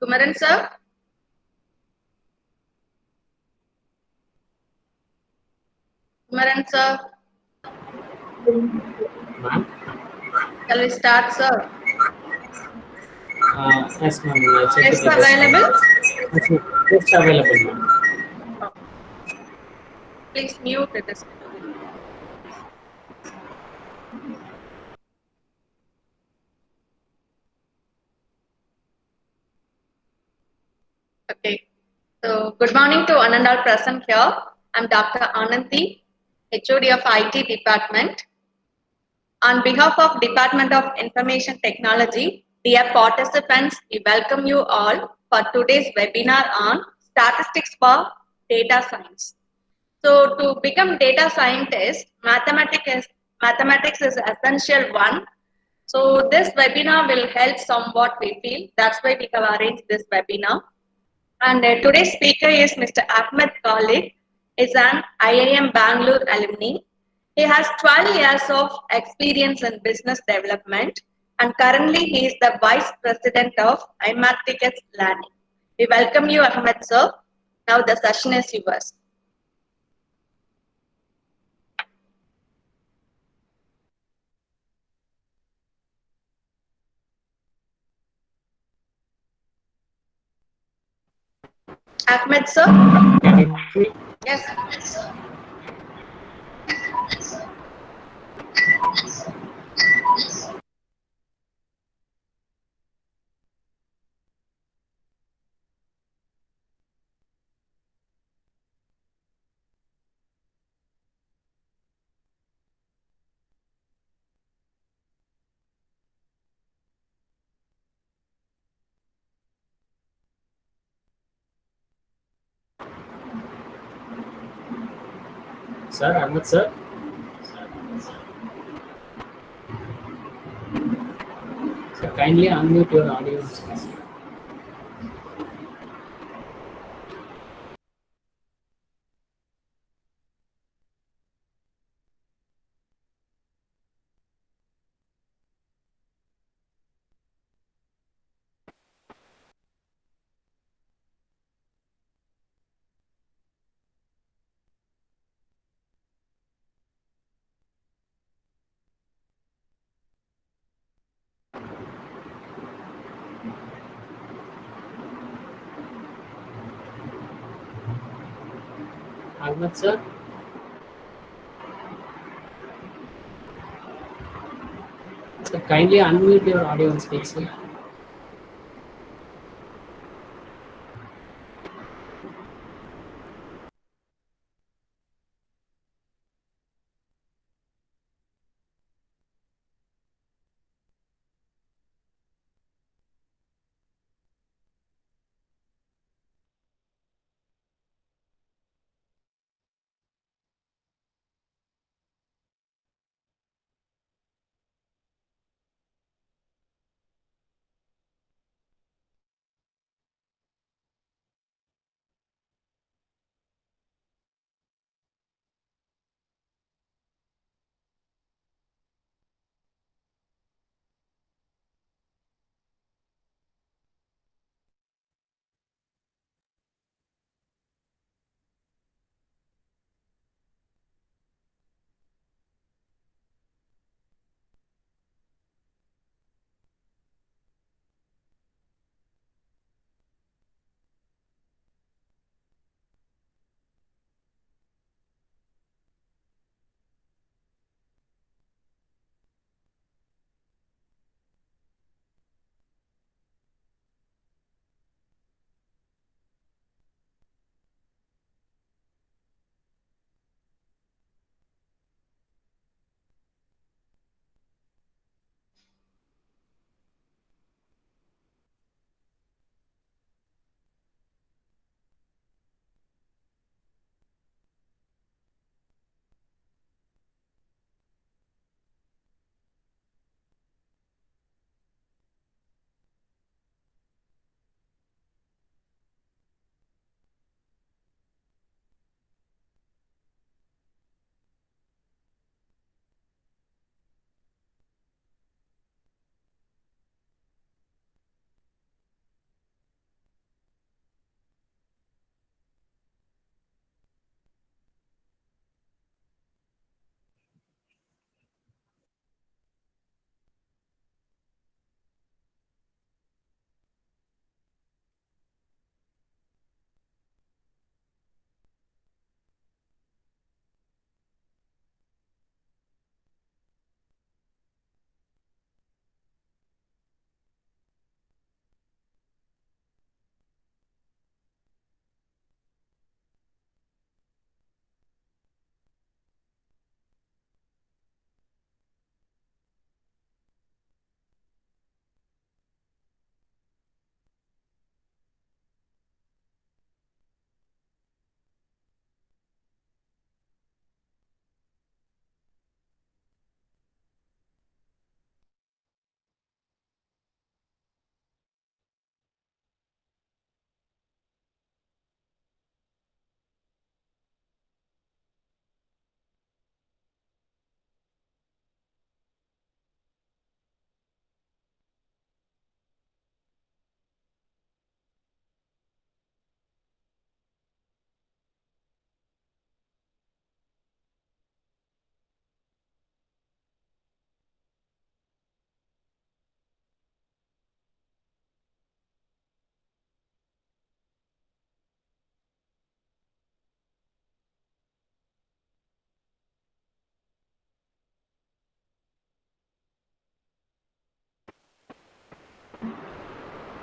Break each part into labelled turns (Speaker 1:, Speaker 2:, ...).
Speaker 1: Kumaran sir. Kumaran sir.
Speaker 2: Ma'am?
Speaker 1: Shall we start, sir?
Speaker 2: Yes, ma'am. Check
Speaker 1: Test
Speaker 2: it out.
Speaker 1: available?
Speaker 2: Yes, ma'am. Just available, ma'am.
Speaker 1: Oh. Please mute it. Okay. So, good morning to one and all present here. I'm Dr. Ananthi, HOD of IT department. On behalf of Department of Information Technology, dear participants, we welcome you all for today's webinar on statistics for data science. So, to become data scientist, mathematics is essential one. So, this webinar will help somewhat we feel. That's why we have arranged this webinar. And today's speaker is Mr. Ahmed Khalid. He's an IIM Bangalore alumni. He has 12 years of experience in business development, and currently he is the Vice President of iMathtickets Learning. We welcome you, Ahmed sir. Now the session is yours. Ahmed sir?
Speaker 2: Can you hear me?
Speaker 1: Yes.
Speaker 2: Sir, Ahmed sir. Sir, kindly unmute your audio. Ahmed sir. Sir, kindly unmute your audio and speak, sir.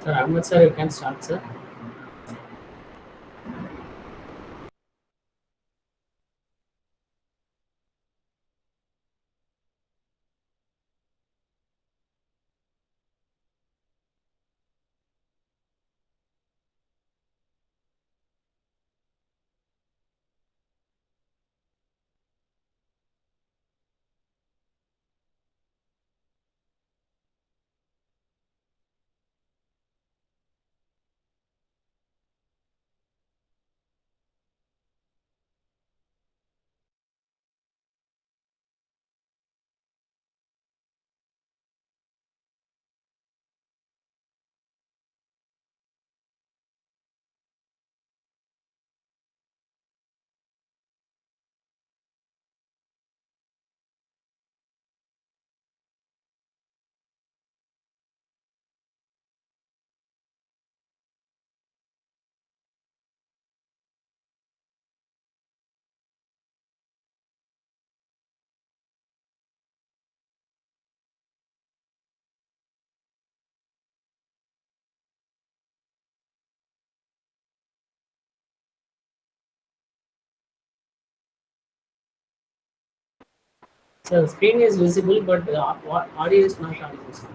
Speaker 2: Sir, Ahmed sir, you can start, sir. So screen is visible, but audio is not audible. Sir.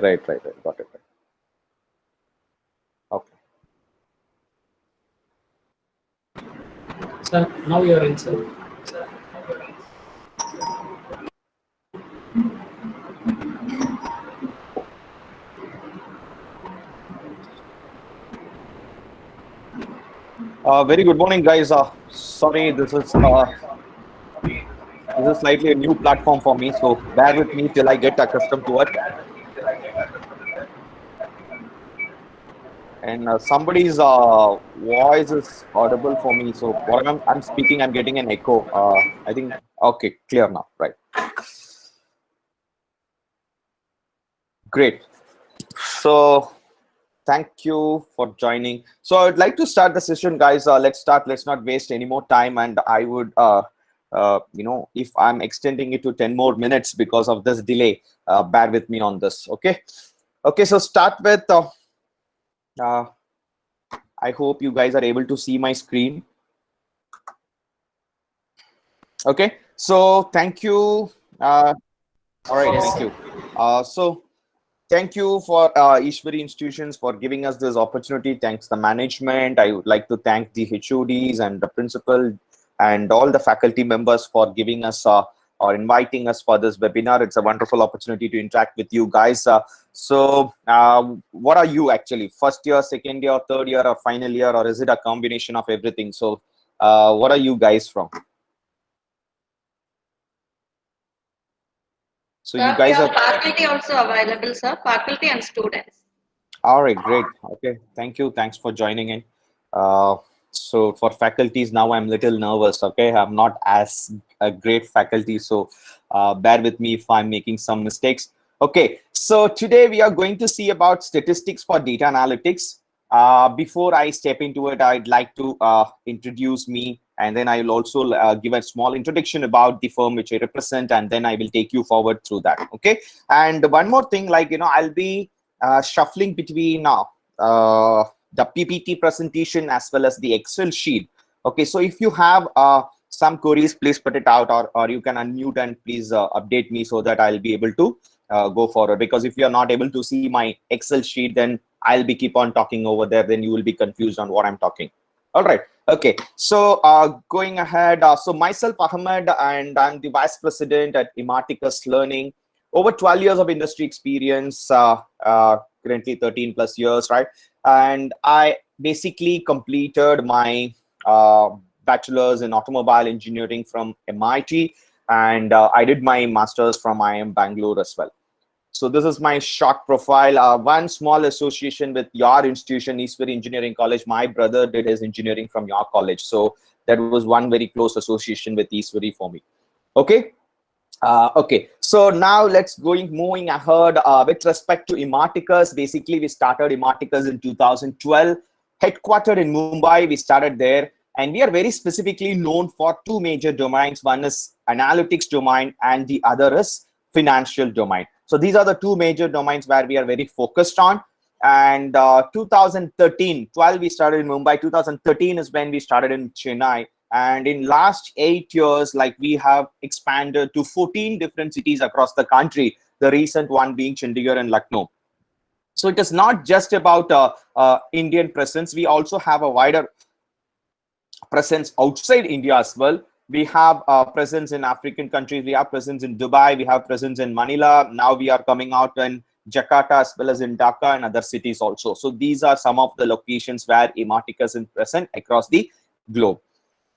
Speaker 3: Right. Got it. Right. Okay.
Speaker 2: Sir, now you are in, sir.
Speaker 3: Very good morning, guys. Sorry, this is slightly a new platform for me, so bear with me till I get accustomed to it. And somebody's voice is audible for me, so what I'm speaking, I'm getting an echo. I think okay, clear now. Right. Great. So thank you for joining. So I'd like to start the session, guys. Let's start. Let's not waste any more time. And I would, if I'm extending it to 10 more minutes because of this delay, bear with me on this. Okay. Okay. So start with. I hope you guys are able to see my screen. Okay. So thank you. All right.
Speaker 2: Yes,
Speaker 3: Thank
Speaker 2: sir.
Speaker 3: you. So Thank you for Easwari institutions for giving us this opportunity. Thanks the management. I would like to thank the HODs and the principal and all the faculty members for giving us or inviting us for this webinar. It's a wonderful opportunity to interact with you guys. What are you actually? First year, second year, third year, or final year, or is it a combination of everything? So what are you guys from? So
Speaker 1: Sir,
Speaker 3: you
Speaker 1: we
Speaker 3: guys
Speaker 1: have
Speaker 3: are
Speaker 1: faculty also available, sir. Faculty and students.
Speaker 3: all right, great. Okay, thank you. Thanks for joining in. Uh, so for faculties, now I'm a little nervous. Okay, I'm not as a great faculty, so bear with me if I'm making some mistakes. Okay, so today we are going to see about statistics for data analytics. Before I step into it, I'd like to introduce me, and then I will also give a small introduction about the firm which I represent, and then I will take you forward through that. Okay, and one more thing, like I'll be shuffling between the PPT presentation as well as the Excel sheet. Okay, so if you have some queries, please put it out, or you can unmute and please update me so that I'll be able to go forward. Because if you're not able to see my Excel sheet, then I'll be keep on talking over there. Then you will be confused on what I'm talking. All right. Okay. So going ahead. So myself, Ahmed, and I'm the vice president at Imaticus Learning. Over 12 years of industry experience, currently 13 plus years, right? And I basically completed my bachelor's in automobile engineering from MIT, and I did my master's from IIM Bangalore as well. So this is my short profile. One small association with your institution, Easwari Engineering College. My brother did his engineering from your college. So that was one very close association with Easwari for me. Okay. Okay, so now let's moving ahead with respect to Imaticus. Basically, we started Imaticus in 2012, headquartered in Mumbai. We started there, and we are very specifically known for two major domains. One is analytics domain, and the other is financial domain. So these are the two major domains where we are very focused on. And 2013, 12 we started in Mumbai. 2013 is when we started in Chennai. And in last 8 years, like we have expanded to 14 different cities across the country, the recent one being Chandigarh and Lucknow. So it is not just about Indian presence. We also have a wider presence outside India as well. We have presence in African countries. We have presence in Dubai. We have presence in Manila. Now we are coming out in Jakarta as well as in Dhaka and other cities also. So these are some of the locations where Imaticus is present across the globe.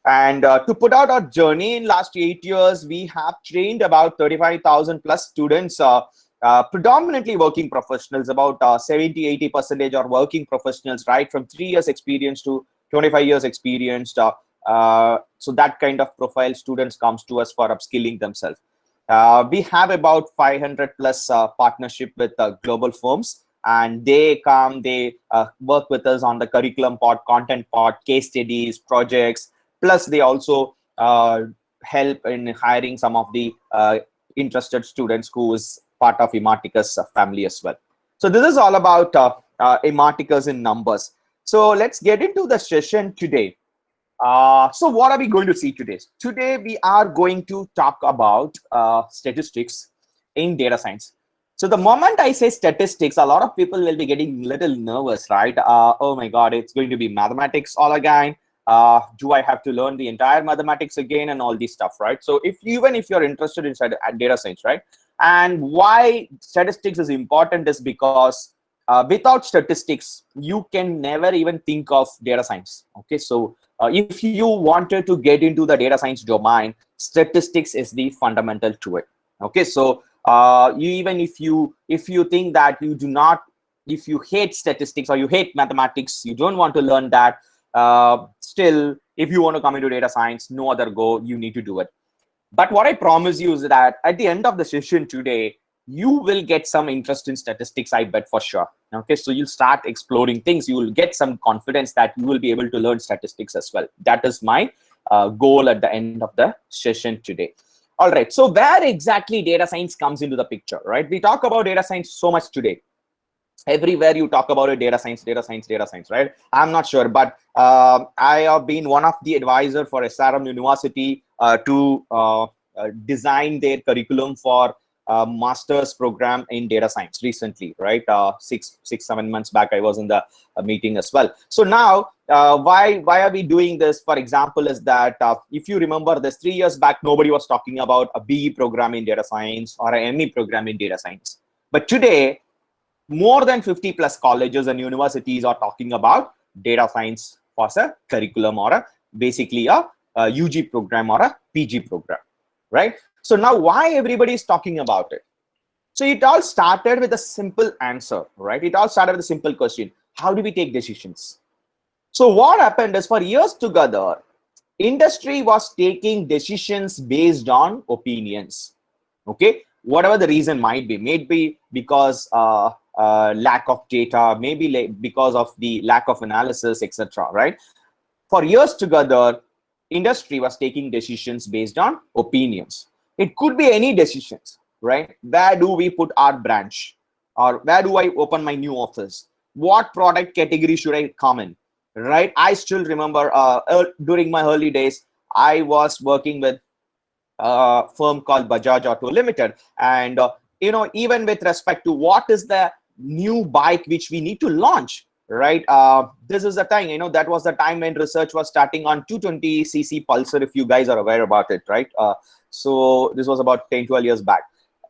Speaker 3: And to put out our journey in last 8 years, we have trained about 35,000 plus students, predominantly working professionals. About 70–80% are working professionals, right? From 3 years experience to 25 years experience. So that kind of profile students comes to us for upskilling themselves. We have about 500 plus partnership with global firms. And they come, they work with us on the curriculum part, content part, case studies, projects. Plus, they also help in hiring some of the interested students who is part of Imaticus family as well. So this is all about Imaticus in numbers. So let's get into the session today. So what are we going to see today? Today, we are going to talk about statistics in data science. So the moment I say statistics, a lot of people will be getting a little nervous, right? Oh my God, it's going to be mathematics all again. Do I have to learn the entire mathematics again and all this stuff, right? So even if you're interested in data science, right? And why statistics is important is because without statistics, you can never even think of data science. Okay, so if you wanted to get into the data science domain, statistics is the fundamental to it. Okay, so even if you think that you do not, if you hate statistics or you hate mathematics, you don't want to learn that, still, if you want to come into data science, no other go, you need to do it. But what I promise you is that at the end of the session today, you will get some interest in statistics, I bet for sure. Okay, so you'll start exploring things. You will get some confidence that you will be able to learn statistics as well. That is my goal at the end of the session today. All right, so where exactly data science comes into the picture, right? We talk about data science so much today. Everywhere you talk about it, data science, right? I'm not sure, but I have been one of the advisor for SRM University to design their curriculum for master's program in data science recently, right? 7 months back, I was in the meeting as well. So now, why are we doing this? For example, is that if you remember this 3 years back, nobody was talking about a BE program in data science or an ME program in data science. But today, more than 50 plus colleges and universities are talking about data science as a curriculum or basically a UG program or a PG program, right? So now why everybody is talking about it? So it all started with a simple answer, right? It all started with a simple question. How do we take decisions? So what happened is, for years together, industry was taking decisions based on opinions, okay? Whatever the reason might be, maybe because lack of data, maybe because of the lack of analysis, etc., right? For years together, industry was taking decisions based on opinions. It could be any decisions, right? Where do we put our branch? Or where do I open my new office? What product category should I come in, right? I still remember during my early days, I was working with a firm called Bajaj Auto Limited. And, even with respect to what is the new bike which we need to launch, right? This is the time, that was the time when research was starting on 220cc Pulsar, if you guys are aware about it, right? So this was about 10-12 years back.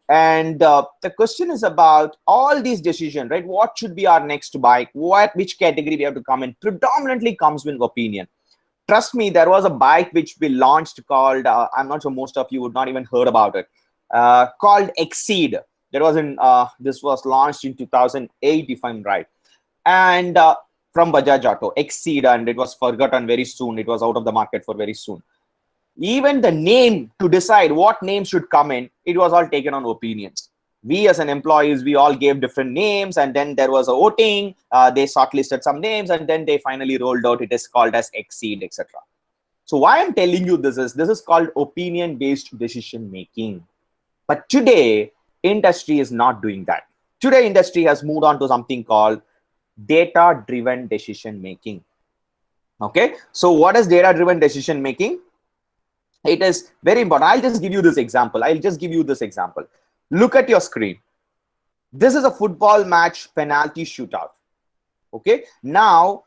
Speaker 3: And the question is about all these decisions, right? What should be our next bike? Which category we have to come in? Predominantly comes with opinion. Trust me, there was a bike which we launched called, I'm not sure most of you would not even heard about it, called Exceed. This was launched in 2008, if I'm right. And from Bajaj Auto, Exceed, and it was forgotten very soon. It was out of the market for very soon. Even the name, to decide what name should come in, it was all taken on opinions. We as an employees, we all gave different names, and then there was a voting. They shortlisted some names, and then they finally rolled out. It is called as Exceed, etc. So why I'm telling you this is called opinion-based decision making. But today, industry is not doing that. Today, industry has moved on to something called data-driven decision making. Okay, so what is data-driven decision making? It is very important. I'll just give you this example. Look at your screen. This is a football match penalty shootout. Okay, now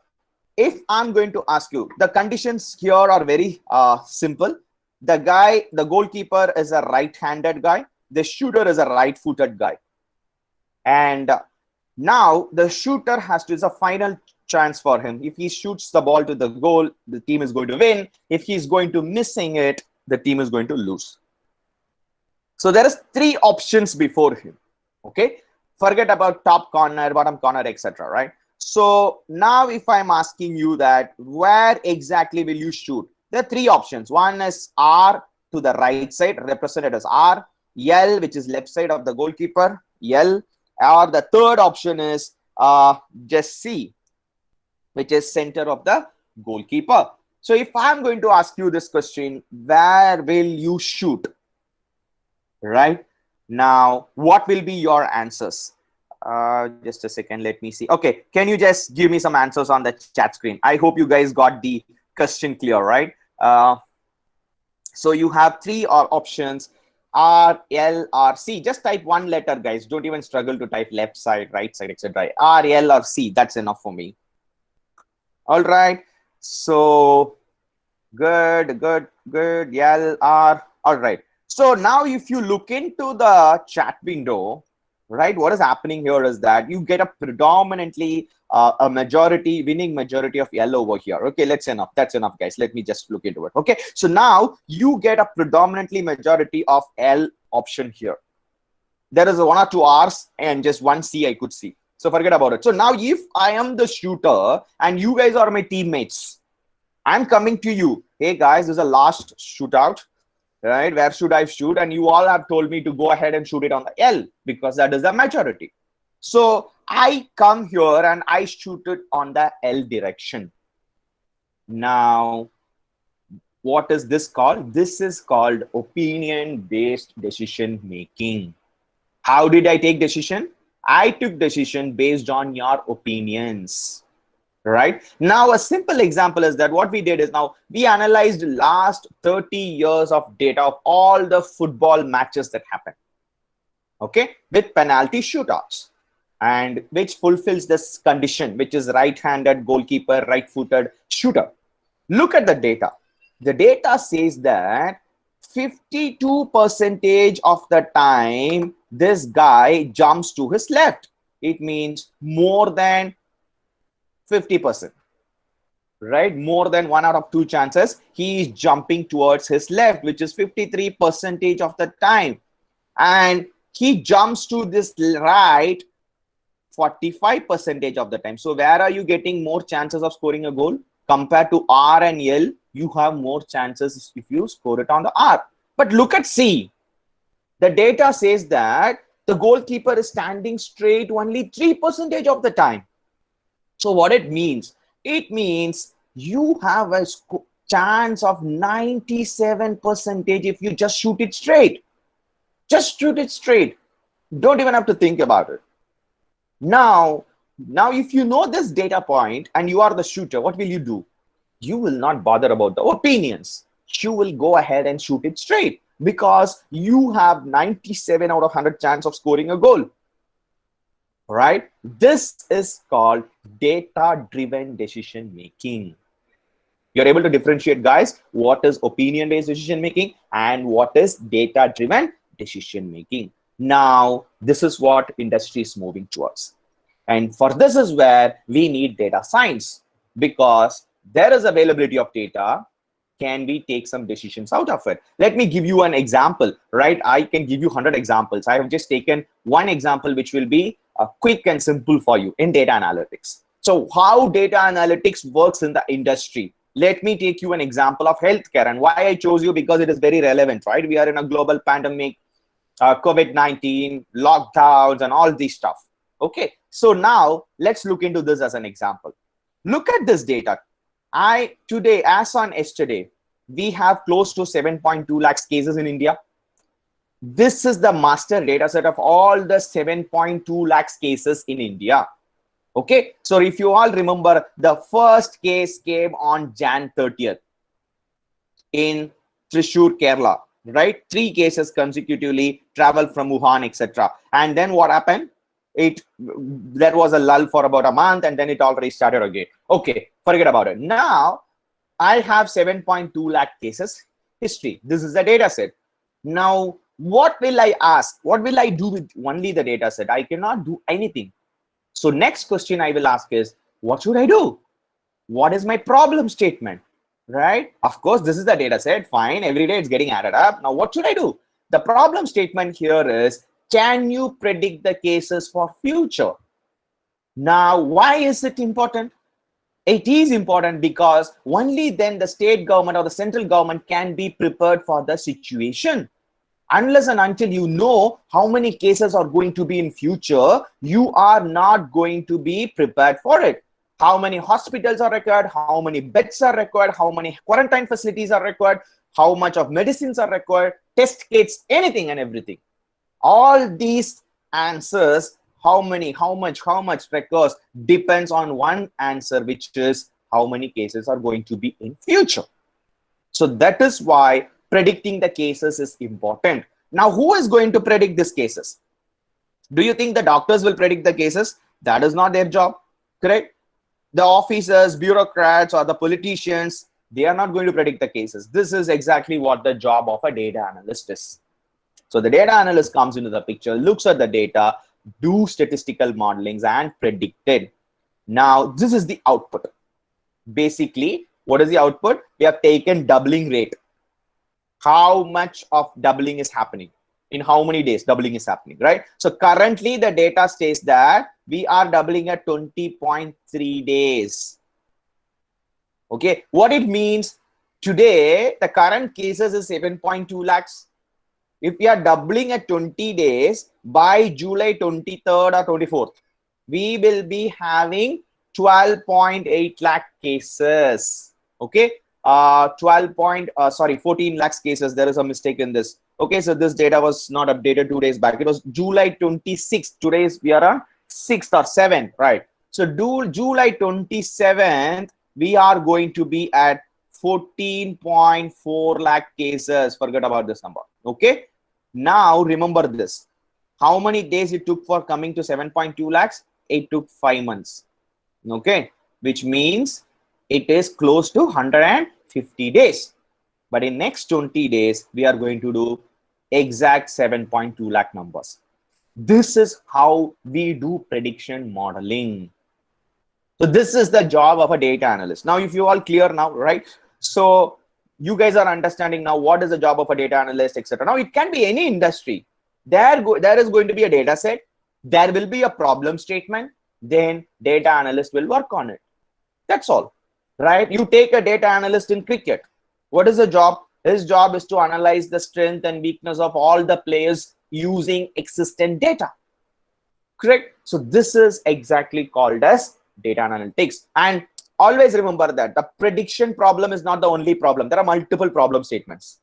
Speaker 3: if I'm going to ask you, the conditions here are very simple. The goalkeeper is a right-handed guy. The shooter is a right-footed guy. And now the shooter it's a final chance for him. If he shoots the ball to the goal, the team is going to win. If he's going to missing it, the team is going to lose. So there is 3 options before him. Okay, forget about top corner, bottom corner, etc., right? So now if I'm asking you that where exactly will you shoot, there are 3 options. One is R, to the right side, represented as R. L, which is left side of the goalkeeper, L. Or the third option is just C, which is center of the goalkeeper. So if I'm going to ask you this question, where will you shoot? Right? Now, what will be your answers? Just a second, let me see. Okay, can you just give me some answers on the chat screen? I hope you guys got the question clear, right? So you have 3 options, R, L, or C. Just type one letter, guys. Don't even struggle to type left side, right side, etc. R, L, or C. That's enough for me. All right. So good. L, R. All right. So now if you look into the chat window, right, what is happening here is that you get a predominantly a winning majority of L over here. Okay, that's enough, guys. Let me just look into it. Okay, so now you get a predominantly majority of L option here. There is 1 or 2 R's and just 1 C I could see. So forget about it. So now if I am the shooter and you guys are my teammates, I'm coming to you. Hey guys, this is a last shootout. Right, where should I shoot? And you all have told me to go ahead and shoot it on the L because that is the majority. So I come here and I shoot it on the L direction. Now, what is this called? This is called opinion-based decision making. How did I take decision? I took decision based on your opinions. Right now, a simple example is that what we did is now we analyzed last 30 years of data of all the football matches that happened. okay, with penalty shootouts, and which fulfills this condition, which is right-handed goalkeeper, right-footed shooter. Look at the data. The data says that 52% of the time this guy jumps to his left. It means more than 50%, right? More than 1 out of 2 chances he is jumping towards his left, which is 53% of the time. And he jumps to this right 45% of the time. So where are you getting more chances of scoring a goal? Compared to R and L, you have more chances if you score it on the R. But look at C. The data says that the goalkeeper is standing straight only 3% of the time. So what it means? It means you have a chance of 97% if you just shoot it straight. Just shoot it straight. Don't even have to think about it. Now, if you know this data point and you are the shooter, what will you do? You will not bother about the opinions. You will go ahead and shoot it straight because you have 97 out of 100 chance of scoring a goal. Right? This is called data-driven decision making. You're able to differentiate, guys, what is opinion-based decision making and what is data-driven decision making. Now, this is what industry is moving towards. And for this is where we need data science, because there is availability of data. Can we take some decisions out of it? Let me give you an example, right? I can give you 100 examples. I have just taken one example, which will be quick and simple for you in data analytics. So how data analytics works in the industry. Let me take you an example of healthcare, and why I chose you, because it is very relevant, right? We are in a global pandemic, COVID-19, lockdowns, and all this stuff. Okay, so now let's look into this as an example. Look at this data. Today, as on yesterday, we have close to 7.2 lakhs cases in India. This is the master data set of all the 7.2 lakhs cases in India. Okay, so if you all remember, the first case came on Jan 30th in Thrissur, Kerala, right? 3 cases consecutively traveled from Wuhan, etc. And then what happened? There was a lull for about a month, and then it all restarted again. Okay, forget about it. Now I have 7.2 lakh cases history. This is the data set. Now, what will I ask? What will I do with only the data set? I cannot do anything. So next question I will ask is, what should I do? What is my problem statement? Right? Of course, this is the data set. Fine. Every day it's getting added up. Now, what should I do? The problem statement here is, can you predict the cases for future? Now, why is it important? It is important because only then the state government or the central government can be prepared for the situation. Unless and until you know how many cases are going to be in future, you are not going to be prepared for it. How many hospitals are required, how many beds are required, how many quarantine facilities are required, how much of medicines are required, test kits, anything and everything. All these answers, how much requires, depends on one answer, which is how many cases are going to be in future. So that is why predicting the cases is important. Now, who is going to predict these cases? Do you think the doctors will predict the cases? That is not their job, correct? The officers, bureaucrats, or the politicians, they are not going to predict the cases. This is exactly what the job of a data analyst is. So the data analyst comes into the picture, looks at the data, do statistical modelings and predict it. Now, this is the output. Basically, what is the output? We have taken doubling rate. How much of doubling is happening? In how many days doubling is happening, right? So currently the data says that we are doubling at 20.3 days. Okay, what it means, today the current cases is 7.2 lakhs. If we are doubling at 20 days, by July 23rd or 24th, we will be having 12.8 lakh cases. Okay, 14 lakhs cases. There is a mistake in this. Okay, so this data was not updated 2 days back. It was July 26th. Today we are on 6th or 7th, right? So July 27th, we are going to be at 14.4 lakh cases. Forget about this number. Okay, now remember this. How many days it took for coming to 7.2 lakhs? It took 5 months. Okay, which means it is close to 150 days. But in next 20 days, we are going to do exact 7.2 lakh numbers. This is how we do prediction modeling. So this is the job of a data analyst. Now, if you all clear now, right? So you guys are understanding now what is the job of a data analyst, etc. Now it can be any industry. There is going to be a data set. There will be a problem statement. Then data analyst will work on it. That's all, right? You take a data analyst in cricket. What is the job? His job is to analyze the strength and weakness of all the players using existent data. Correct? So this is exactly called as data analytics. And always remember that the prediction problem is not the only problem. There are multiple problem statements.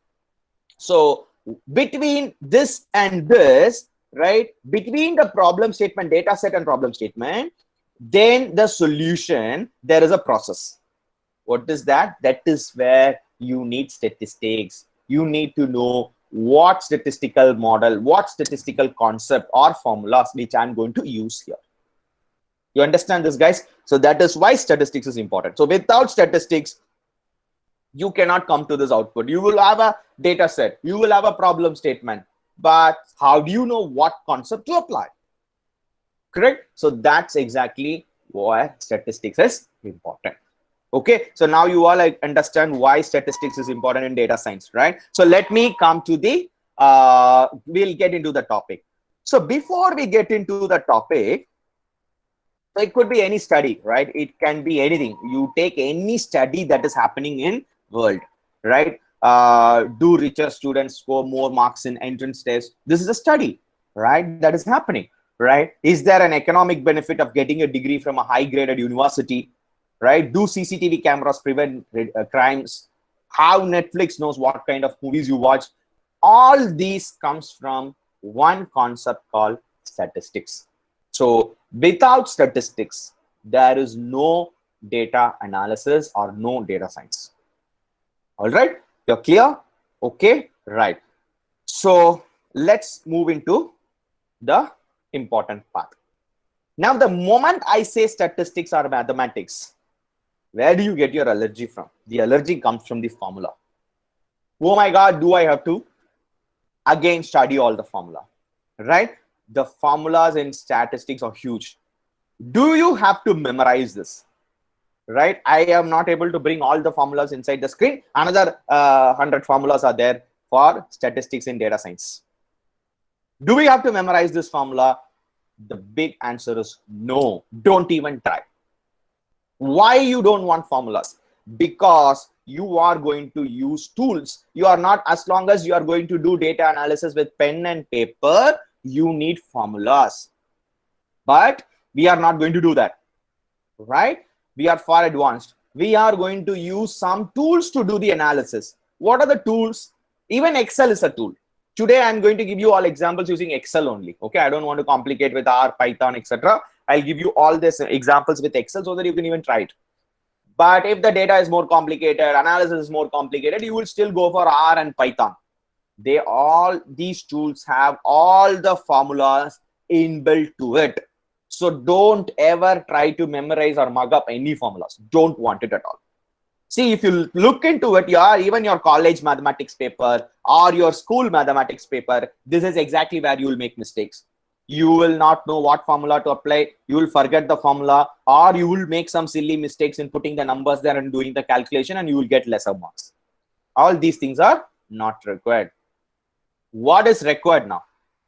Speaker 3: So between this and this, right, between the problem statement, data set and problem statement, then the solution, there is a process. What is that? That is where you need statistics. You need to know what statistical model, what statistical concept or formulas which I'm going to use here. You understand this, guys? So that is why statistics is important. So without statistics, you cannot come to this output. You will have a data set, you will have a problem statement, but how do you know what concept to apply? Correct? So that's exactly why statistics is important. Okay, so now you all understand why statistics is important in data science, right? So let me come to the, we'll get into the topic. So before we get into the topic, it could be any study, right? It can be anything. You take any study that is happening in world, right? Do richer students score more marks in entrance tests? This is a study, right? That is happening, right? Is there an economic benefit of getting a degree from a high graded university? Right? Do CCTV cameras prevent crimes? How Netflix knows what kind of movies you watch? All these comes from one concept called statistics. So without statistics, there is no data analysis or no data science. All right, you're clear? Okay, right. So let's move into the important part. Now, the moment I say statistics or mathematics, where do you get your allergy from? The allergy comes from the formula. Oh my God, do I have to again study all the formula, right? The formulas in statistics are huge. Do you have to memorize this, right? I am not able to bring all the formulas inside the screen. Another 100 formulas are there for statistics in data science. Do we have to memorize this formula? The big answer is no, don't even try. Why you don't want formulas? Because you are going to use tools. You are not, as long as you are going to do data analysis with pen and paper, you need formulas. But we are not going to do that, right? We are far advanced. We are going to use some tools to do the analysis. What are the tools? Even Excel is a tool. Today, I'm going to give you all examples using Excel only. Okay, I don't want to complicate with R, Python, etc. I'll give you all these examples with Excel so that you can even try it. But if the data is more complicated, analysis is more complicated, you will still go for R and Python. These tools have all the formulas inbuilt to it. So don't ever try to memorize or mug up any formulas. Don't want it at all. See, if you look into it, even your college mathematics paper or your school mathematics paper, this is exactly where you will make mistakes. You will not know what formula to apply. You will forget the formula, or you will make some silly mistakes in putting the numbers there and doing the calculation, and you will get lesser marks. All these things are not required. What is required now?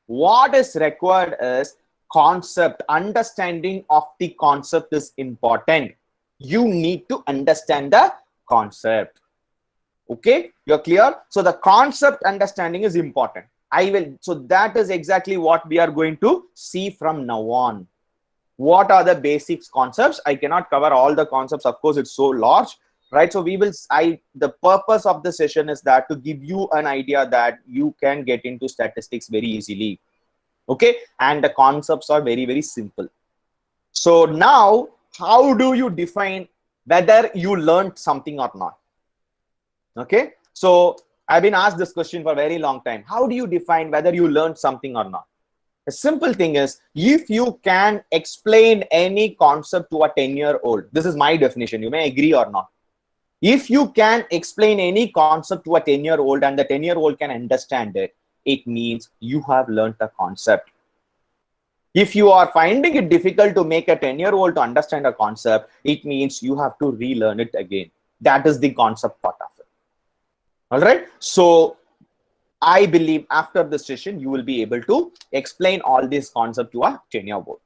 Speaker 3: What is required is concept. Understanding of the concept is important. You need to understand the concept. Okay, you're clear? So the concept understanding is important. So that is exactly what we are going to see from now on. What are the basics concepts? I cannot cover all the concepts. Of course, it's so large, right? So the purpose of the session is that to give you an idea that you can get into statistics very easily. Okay, and the concepts are very, very simple. So now, how do you define whether you learned something or not? Okay, so I've been asked this question for a very long time. How do you define whether you learned something or not? The simple thing is, if you can explain any concept to a 10-year-old, this is my definition, you may agree or not. If you can explain any concept to a 10-year-old and the 10-year-old can understand it, it means you have learned the concept. If you are finding it difficult to make a 10-year-old to understand a concept, it means you have to relearn it again. That is the concept part of it. All right. So I believe after this session, you will be able to explain all these concepts to a 10-year-old.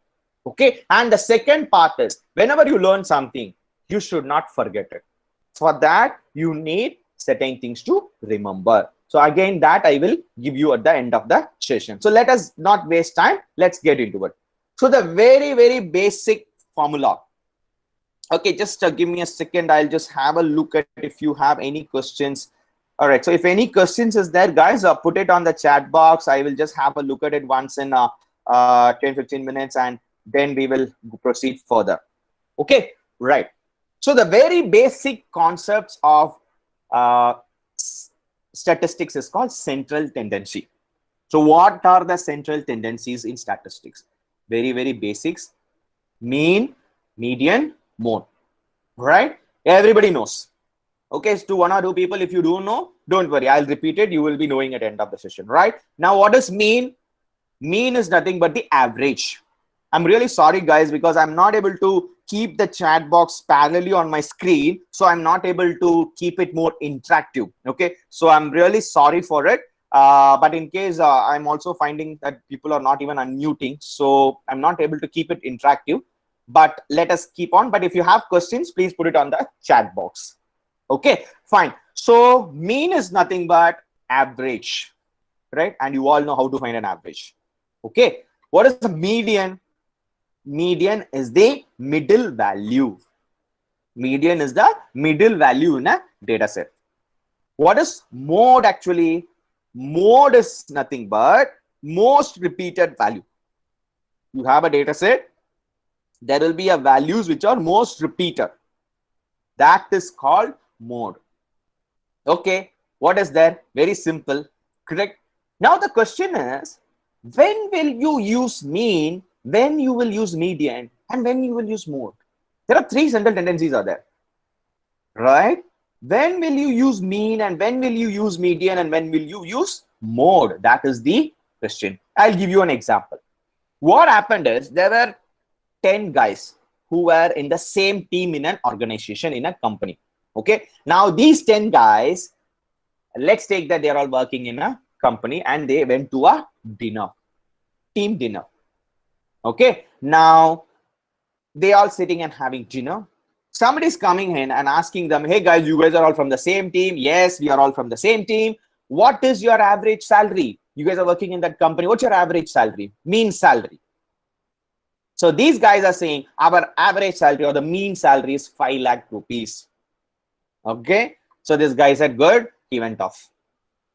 Speaker 3: Okay. And the second part is, whenever you learn something, you should not forget it. For that, you need certain things to remember. So again, that I will give you at the end of the session. So let us not waste time. Let's get into it. So the very, very basic formula. Okay, just give me a second. I'll just have a look at if you have any questions. All right. So if any questions is there, guys, put it on the chat box. I will just have a look at it once in 10-15 minutes, and then we will proceed further. Okay, right. So the very basic concepts of statistics is called central tendency. So what are the central tendencies in statistics? Very, very basics. Mean, median, mode. Right? Everybody knows. Okay, so to one or two people, if you don't know, don't worry. I'll repeat it. You will be knowing at the end of the session. Right? Now, what is mean? Mean is nothing but the average. I'm really sorry, guys, because I'm not able to keep the chat box parallelly on my screen. So I'm not able to keep it more interactive. Okay, so I'm really sorry for it. But in case I'm also finding that people are not even unmuting, so I'm not able to keep it interactive. But let us keep on. But if you have questions, please put it on the chat box. Okay, fine. So mean is nothing but average, right? And you all know how to find an average. Okay, what is the median? Median is the middle value. Median is the middle value in a data set. What is mode actually? Mode is nothing but most repeated value. You have a data set, there will be a values which are most repeated. That is called mode. Okay, what is there? Very simple, correct? Now the question is, when will you use mean, when you will use median, and when you will use mode? There are three central tendencies are there, right? When will you use mean, and when will you use median, and when will you use mode? That is the question. I'll give you an example. What happened is, there were 10 guys who were in the same team in an organization, in a company. Okay, now these 10 guys, let's take that they're all working in a company and they went to a dinner, team dinner. Okay, now they all sitting and having dinner. Somebody's coming in and asking them, hey guys, you guys are all from the same team. Yes, we are all from the same team. What is your average salary? You guys are working in that company. What's your average salary? Mean salary. So these guys are saying our average salary or the mean salary is 5 lakh rupees. Okay, so this guy said good, he went off.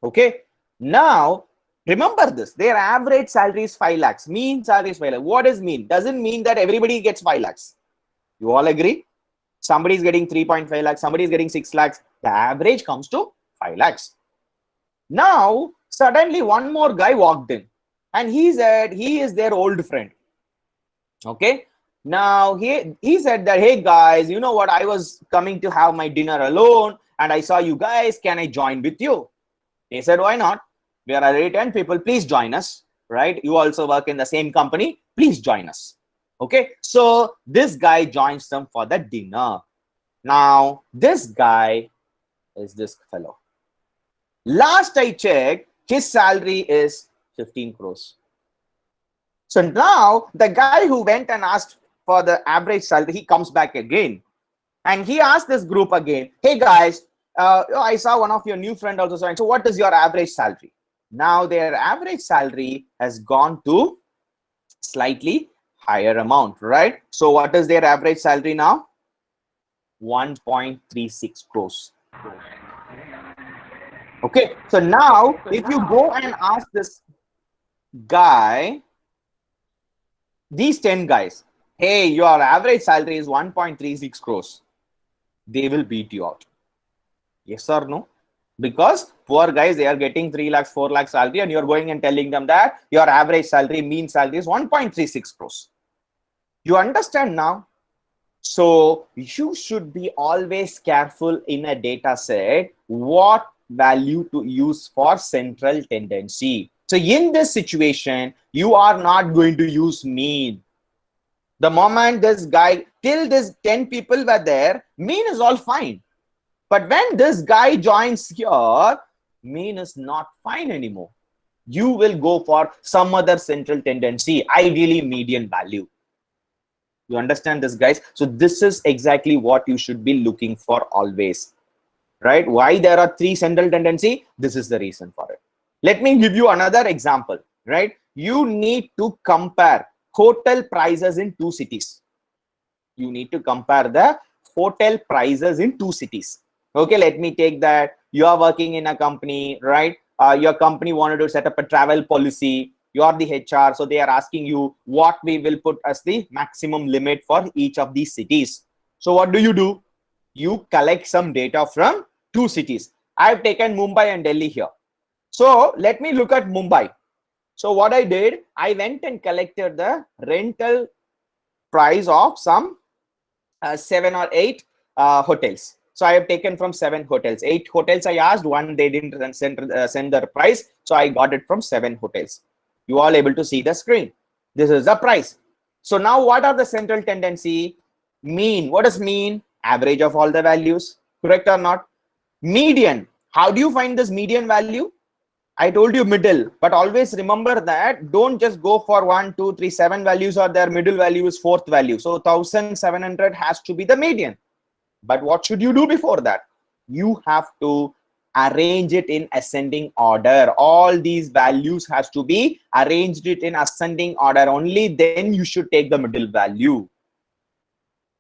Speaker 3: Okay, now remember this, their average salary is 5 lakhs, mean salary is 5 lakhs. What is mean? Doesn't mean that everybody gets 5 lakhs. You all agree? Somebody is getting 3.5 lakhs, somebody is getting 6 lakhs. The average comes to 5 lakhs. Now, suddenly one more guy walked in and he said he is their old friend. Okay, now he said that, hey guys, you know what, I was coming to have my dinner alone and I saw you guys, can I join with you? They said, why not? We are already 10 people, please join us, right? You also work in the same company, please join us. Okay, so this guy joins them for the dinner. Now this guy is this fellow. Last I checked, his salary is 15 crores. So now the guy who went and asked for the average salary, he comes back again and he asked this group again, hey guys, I saw one of your new friend also saying, so what is your average salary? Now their average salary has gone to slightly higher amount, right? So what is their average salary now? 1.36 crores. Okay, so now if you go and ask this guy, these 10 guys, hey, your average salary is 1.36 crores. They will beat you out. Yes or no? Because poor guys, they are getting 3 lakhs, 4 lakhs salary, and you're going and telling them that your average salary, mean salary is 1.36 crores. You understand now? So you should be always careful in a data set what value to use for central tendency. So in this situation, you are not going to use mean. The moment this guy, till this 10 people were there, mean is all fine. But when this guy joins here, mean is not fine anymore. You will go for some other central tendency, ideally median value. You understand this, guys? So this is exactly what you should be looking for always, right? Why there are 3 central tendency? This is the reason for it. Let me give you another example, right? You need to compare hotel prices in 2 cities. You need to compare the hotel prices in 2 cities. Okay, let me take that. You are working in a company, right? Your company wanted to set up a travel policy. You are the HR, so they are asking you what we will put as the maximum limit for each of these cities. So what do? You collect some data from 2 cities. I've taken Mumbai and Delhi here. So let me look at Mumbai. So what I did, I went and collected the rental price of some 7 or 8 hotels. So I have taken from 7 hotels. 8 hotels I asked, one they didn't send the price. So I got it from 7 hotels. You all able to see the screen. This is the price. So now what are the central tendency? Mean. What is mean? Average of all the values. Correct or not? Median. How do you find this median value? I told you middle, but always remember that don't just go for 1, 2, 3, 7 values or their middle value is 4th value. So 1700 has to be the median. But what should you do before that? You have to arrange it in ascending order. All these values has to be arranged it in ascending order. Only then you should take the middle value.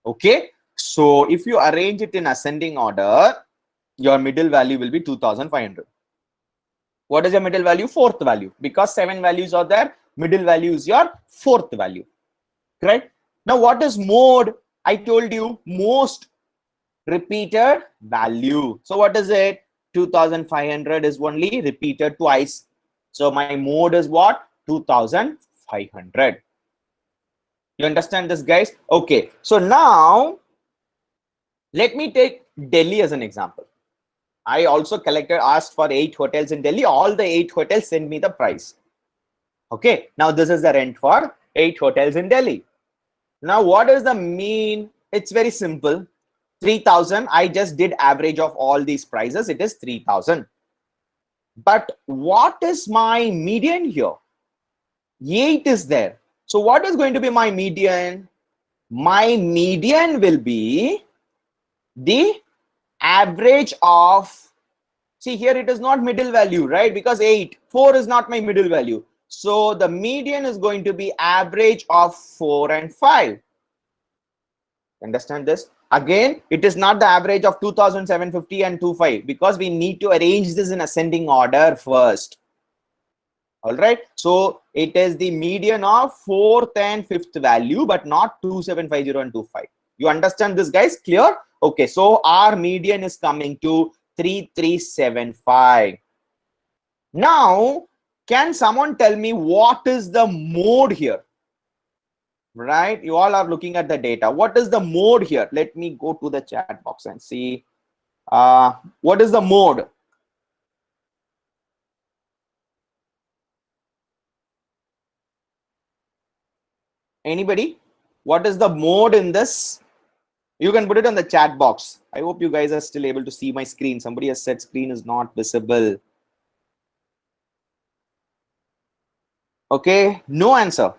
Speaker 3: Okay. So if you arrange it in ascending order, your middle value will be 2500. What is your middle value? 4th value. Because 7 values are there, middle value is your 4th value. Right? Now, what is mode? I told you most repeated value. So what is it? 2500 is only repeated twice. So my mode is what? 2500. You understand this, guys? Okay. So now let me take Delhi as an example. I also asked for 8 hotels in Delhi. All the 8 hotels send me the price. Okay. Now this is the rent for 8 hotels in Delhi. Now what is the mean? It's very simple. 3000. I just did average of all these prices. It is 3000. But what is my median here? 8 is there. So what is going to be my median? My median will be the average of, see here it is not middle value, right? Because 4 is not my middle value. So the median is going to be average of 4 and 5. Understand this? Again, it is not the average of 2750 and 25 because we need to arrange this in ascending order first. All right. So it is the median of 4th and 5th value, but not 2750 and 25. You understand this, guys? Clear? Okay. So our median is coming to 3375. Now, can someone tell me what is the mode here? Right, you all are looking at the data. What is the mode here? Let me go to the chat box and see what is the mode. Anybody? What is the mode in this? You can put it on the chat box. I hope you guys are still able to see my screen. Somebody has said screen is not visible. Okay, no answer.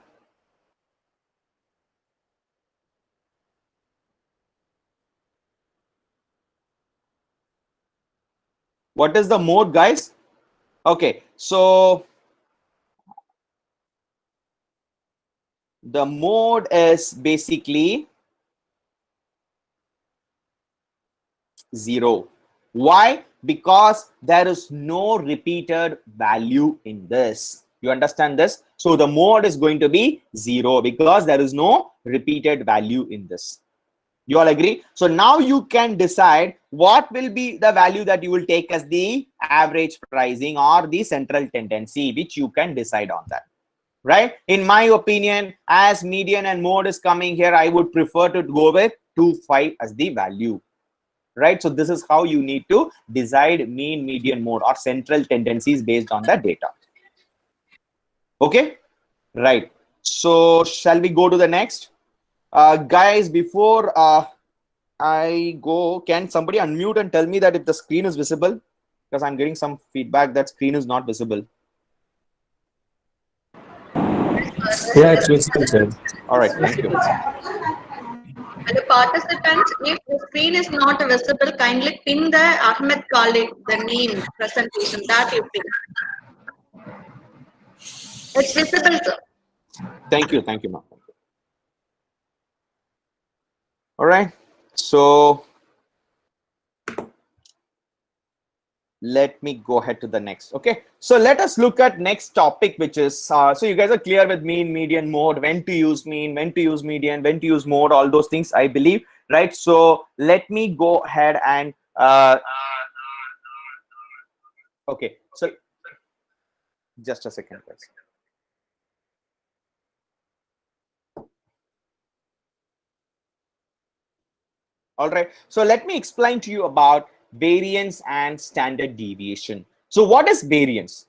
Speaker 3: What is the mode, guys? Okay, so the mode is basically 0. Why? Because there is no repeated value in this. You understand this? So the mode is going to be 0 because there is no repeated value in this. You all agree? So now you can decide what will be the value that you will take as the average pricing or the central tendency, which you can decide on that, right? In my opinion, as median and mode is coming here, I would prefer to go with 2.5 as the value, right? So this is how you need to decide mean, median, mode or central tendencies based on the data. Okay, right. So shall we go to the next? Guys, before I go, can somebody unmute and tell me that if the screen is visible? Because I'm getting some feedback that screen is not visible.
Speaker 4: Yeah, it's visible, sir.
Speaker 3: All right, thank you.
Speaker 1: And the participants, if the screen is not visible, kindly pin the Ahmed colleague, the name presentation that you pin. It's visible, sir.
Speaker 3: Thank you, ma'am. All right, so let me go ahead to the next. Okay, so let us look at next topic, which is so you guys are clear with mean, median, mode, when to use mean, when to use median, when to use mode, all those things, I believe, right? So let me go ahead and okay, so just a second, guys. All right, so let me explain to you about variance and standard deviation. So what is variance?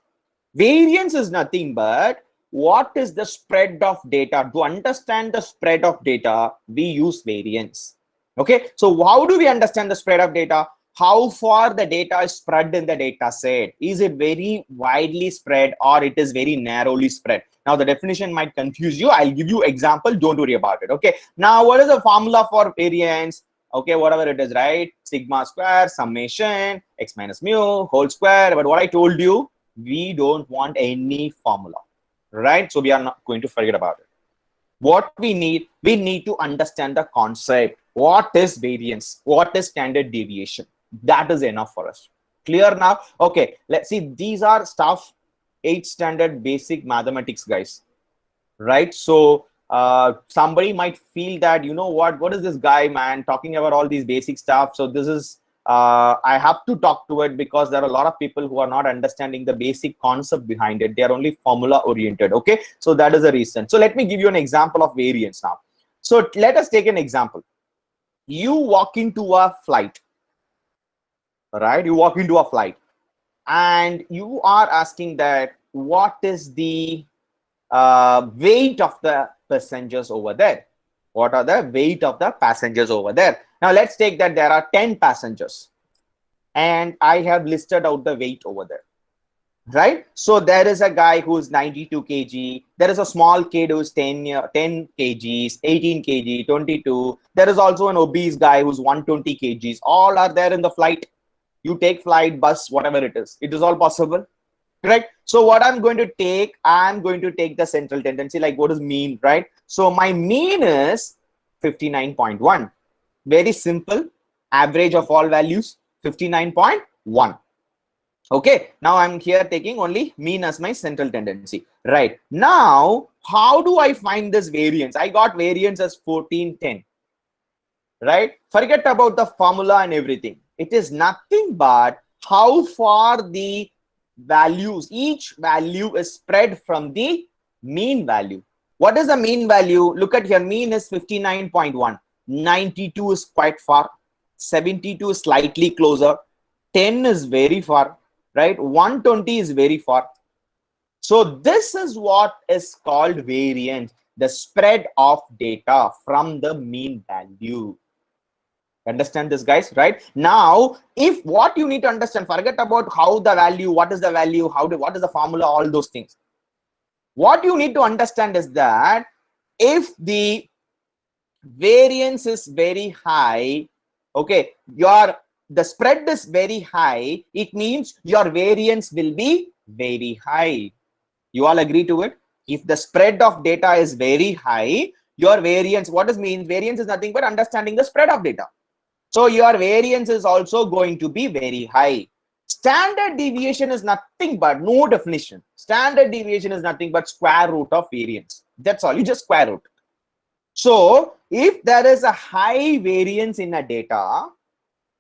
Speaker 3: Variance is nothing but what is the spread of data. To understand the spread of data, we use variance. Okay, so how do we understand the spread of data? How far the data is spread in the data set. Is it very widely spread or it is very narrowly spread? Now the definition might confuse you. I'll give you example. Don't worry about it. Okay, now what is the formula for variance? Okay, whatever it is, right? Sigma square, summation, x minus mu, whole square. But what I told you, we don't want any formula, right? So we are not going to forget about it. What we need to understand the concept. What is variance? What is standard deviation? That is enough for us. Clear now? Okay, let's see. These are stuff 8th standard basic mathematics, guys, right? So somebody might feel that, you know what is this guy, man, talking about all these basic stuff? So this is I have to talk to it because there are a lot of people who are not understanding the basic concept behind it. They are only formula oriented. Okay, so that is the reason. So let me give you an example of variance now. So let us take an example. You walk into a flight, right? You walk into a flight and you are asking that what is the weight of the passengers over there. What are the weight of the passengers over there? Now let's take that there are 10 passengers and I have listed out the weight over there, right? So there is a guy who's 92 kg. There is a small kid who's 10 kgs, 18 kg, 22. There is also an obese guy who's 120 kgs. All are there in the flight. You take flight, bus, whatever it is all possible. Correct. So what I'm going to take the central tendency, like what is mean, right? So my mean is 59.1. Very simple. Average of all values, 59.1. Okay. Now I'm here taking only mean as my central tendency. Right. Now, how do I find this variance? I got variance as 1410. Right. Forget about the formula and everything. It is nothing but how far the values, each value is spread from the mean value. What is the mean value? Look at here, mean is 59.1. 92 is quite far. 72 is slightly closer. 10 is very far, right? 120 is very far. So this is what is called variance, the spread of data from the mean value. Understand this, guys, right? Now, if what you need to understand, forget about how the value, what is the value, what is the formula, all those things. What you need to understand is that if the variance is very high, okay, the spread is very high, it means your variance will be very high. You all agree to it? If the spread of data is very high, your variance, what does mean? Variance is nothing but understanding the spread of data. So your variance is also going to be very high. Standard deviation is nothing but, no definition. Standard deviation is nothing but square root of variance. That's all, you just square root. So if there is a high variance in a data,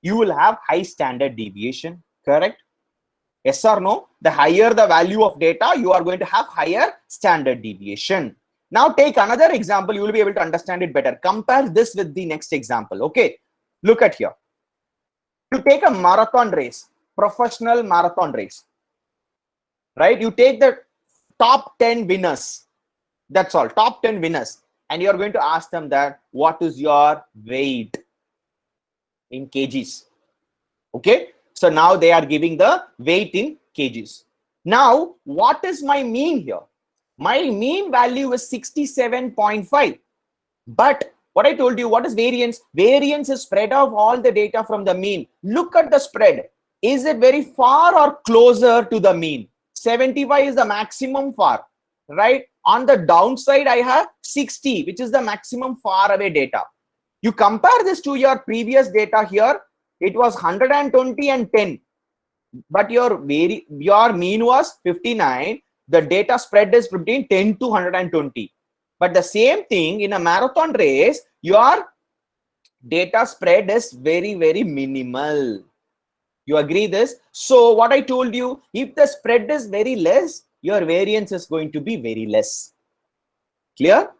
Speaker 3: you will have high standard deviation, correct? Yes or no? The higher the value of data, you are going to have higher standard deviation. Now take another example, you will be able to understand it better. Compare this with the next example. Okay, look at here. You take a marathon race, professional marathon race, right? You take the top 10 winners. That's all, top 10 winners. And you're going to ask them that, what is your weight in kgs? Okay, so now they are giving the weight in kgs. Now, what is my mean here? My mean value is 67.5. But what I told you, what is variance? Variance is spread of all the data from the mean. Look at the spread. Is it very far or closer to the mean? 75 is the maximum far, right? On the downside, I have 60, which is the maximum far away data. You compare this to your previous data here, it was 120 and 10, but your mean was 59. The data spread is between 10 to 120. But the same thing in a marathon race, your data spread is very, very minimal. You agree this? So what I told you, if the spread is very less, your variance is going to be very less. Clear?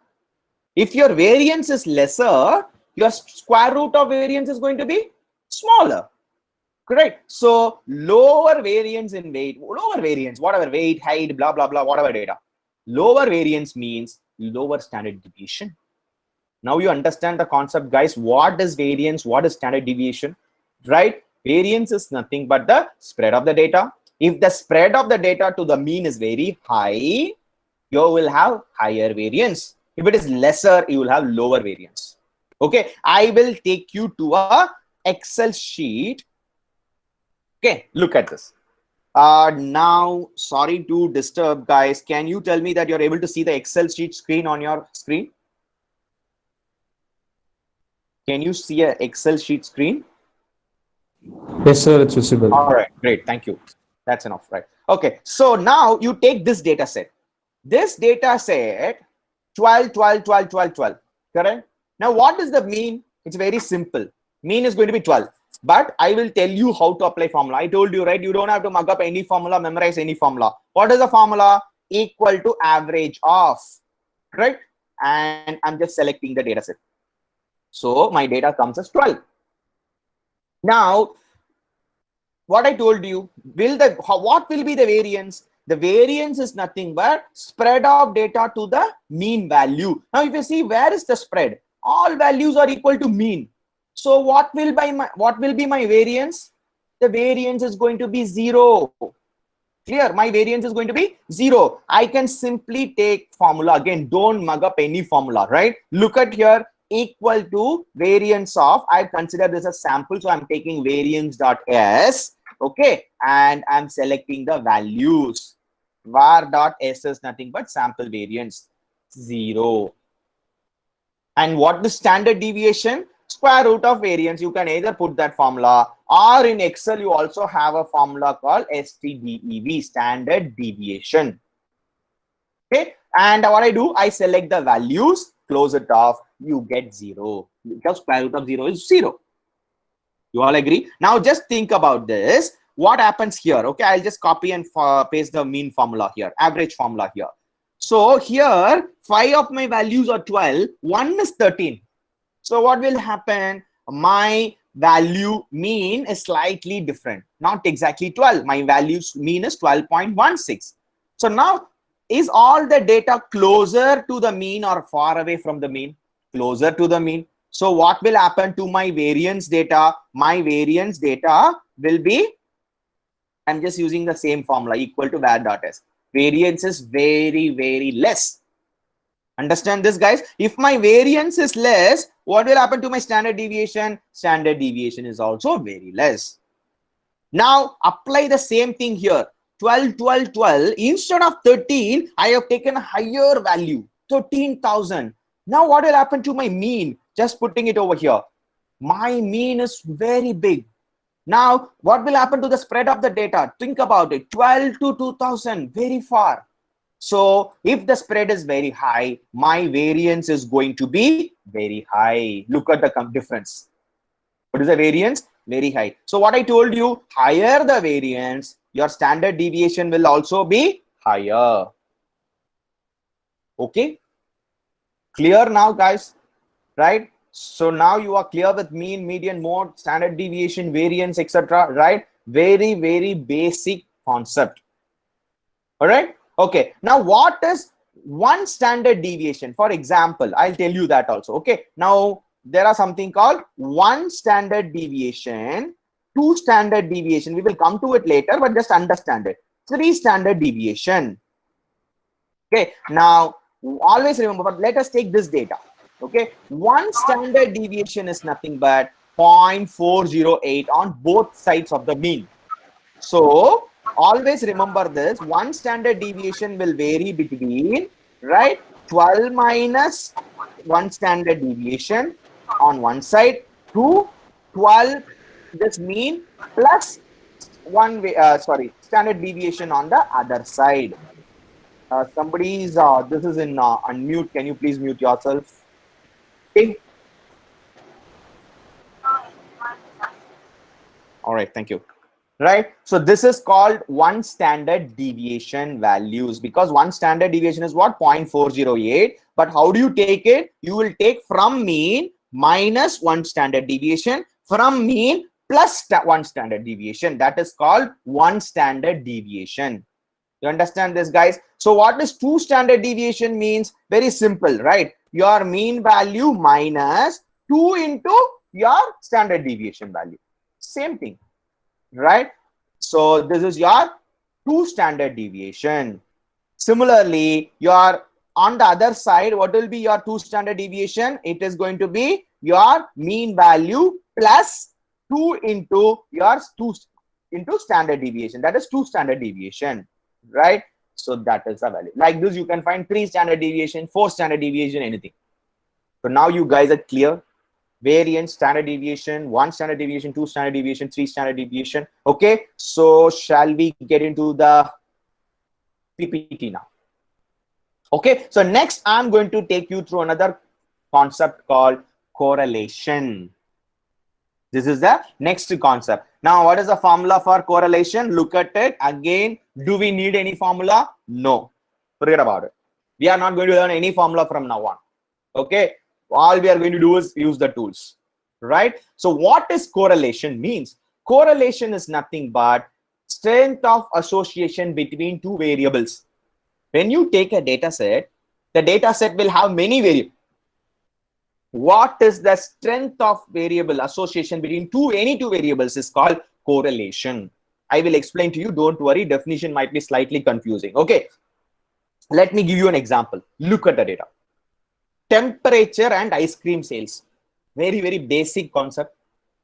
Speaker 3: If your variance is lesser, your square root of variance is going to be smaller. Correct? So lower variance in weight, lower variance, whatever weight, height, blah, blah, blah, whatever data. Lower variance means lower standard deviation. Now you understand the concept, guys. What is variance? What is standard deviation? Right? Variance is nothing but the spread of the data. If the spread of the data to the mean is very high, you will have higher variance. If it is lesser, you will have lower variance. Okay, I will take you to a Excel sheet. Okay, look at this. Now, sorry to disturb, guys. Can you tell me that you're able to see the Excel sheet screen on your screen? Can you see an Excel sheet screen?
Speaker 4: Yes, sir, it's visible.
Speaker 3: All right, great. Thank you. That's enough, right? Okay, so now you take this data set. This data set 12, 12, 12, 12, 12. Correct? Now, what is the mean? It's very simple. Mean is going to be 12. But I will tell you how to apply formula. I told you, right? You don't have to mug up any formula, memorize any formula. What is the formula? Equal to average of. Right? And I'm just selecting the data set. So my data comes as 12. Now, what I told you, what will be the variance? The variance is nothing but spread of data to the mean value. Now, if you see, where is the spread? All values are equal to mean. So what will be my variance? The variance is going to be 0. Clear? My variance is going to be 0. I can simply take formula. Again, don't mug up any formula, right? Look at here, equal to variance of, I consider this a sample, so I'm taking variance.s. Okay, and I'm selecting the values. var.s is nothing but sample variance, 0. And what is standard deviation? Square root of variance. You can either put that formula, or in Excel you also have a formula called STDEV, standard deviation. Okay, and what I do, I select the values, close it off, you get 0, because square root of 0 is 0. You all agree? Now just think about this. What happens here? Okay, I'll just copy and paste the mean formula here, average formula here. So here, 5 of my values are 12, 1 is 13. So what will happen? My value mean is slightly different, not exactly 12. My values mean is 12.16. So now, is all the data closer to the mean or far away from the mean? Closer to the mean. So what will happen to my variance data? My variance data will be, I'm just using the same formula, equal to var.s. Variance is very, very less. Understand this, guys? If my variance is less, what will happen to my standard deviation? Standard deviation is also very less. Now, apply the same thing here. 12, 12, 12. Instead of 13, I have taken a higher value, 13,000. Now, what will happen to my mean? Just putting it over here. My mean is very big. Now, what will happen to the spread of the data? Think about it. 12 to 2000, very far. So if the spread is very high, my variance is going to be very high. Look at the difference. What is the variance? Very high. So what I told you, higher the variance, your standard deviation will also be higher. Okay, clear now, guys, right? So now you are clear with mean, median, mode, standard deviation, variance, etc., right? Very, very basic concept. All right. Okay. Now, what is one standard deviation? For example, I'll tell you that also. Okay. Now, there are something called one standard deviation, two standard deviation. We will come to it later, but just understand it. Three standard deviation. Okay. Now, always remember, but let us take this data. Okay. One standard deviation is nothing but 0.408 on both sides of the mean. So always remember this, one standard deviation will vary between, right, 12 minus one standard deviation on one side to 12 this mean plus one standard deviation on the other side. Somebody's this is in unmute. Can you please mute yourself? Okay. All right, thank you. Right, so this is called one standard deviation values, because one standard deviation is what, 0.408. But how do you take it? You will take from mean minus one standard deviation, from mean plus one standard deviation. That is called one standard deviation. You understand this, guys? So what is two standard deviation means? Very simple, right? Your mean value minus 2 into your standard deviation value. Same thing. Right? So this is your two standard deviation. Similarly, your on the other side, what will be your two standard deviation? It is going to be your mean value plus 2 into your 2 into standard deviation. That is two standard deviation, right? So that is the value. Like this, you can find 3 standard deviation, 4 standard deviation, anything. So now you guys are clear. Variance, standard deviation, 1 standard deviation, 2 standard deviation, 3 standard deviation. Okay, so shall we get into the PPT now? Okay, so next I'm going to take you through another concept called correlation. This is the next concept. Now, what is the formula for correlation? Look at it again. Do we need any formula? No, forget about it. We are not going to learn any formula from now on. Okay, all we are going to do is use the tools, right? So what is correlation means? Correlation is nothing but strength of association between two variables. When you take a data set, the data set will have many variables. What is the strength of variable association between any two variables is called correlation. I will explain to you. Don't worry, definition might be slightly confusing. Okay, let me give you an example. Look at the data. Temperature and ice cream sales. Very, very basic concept.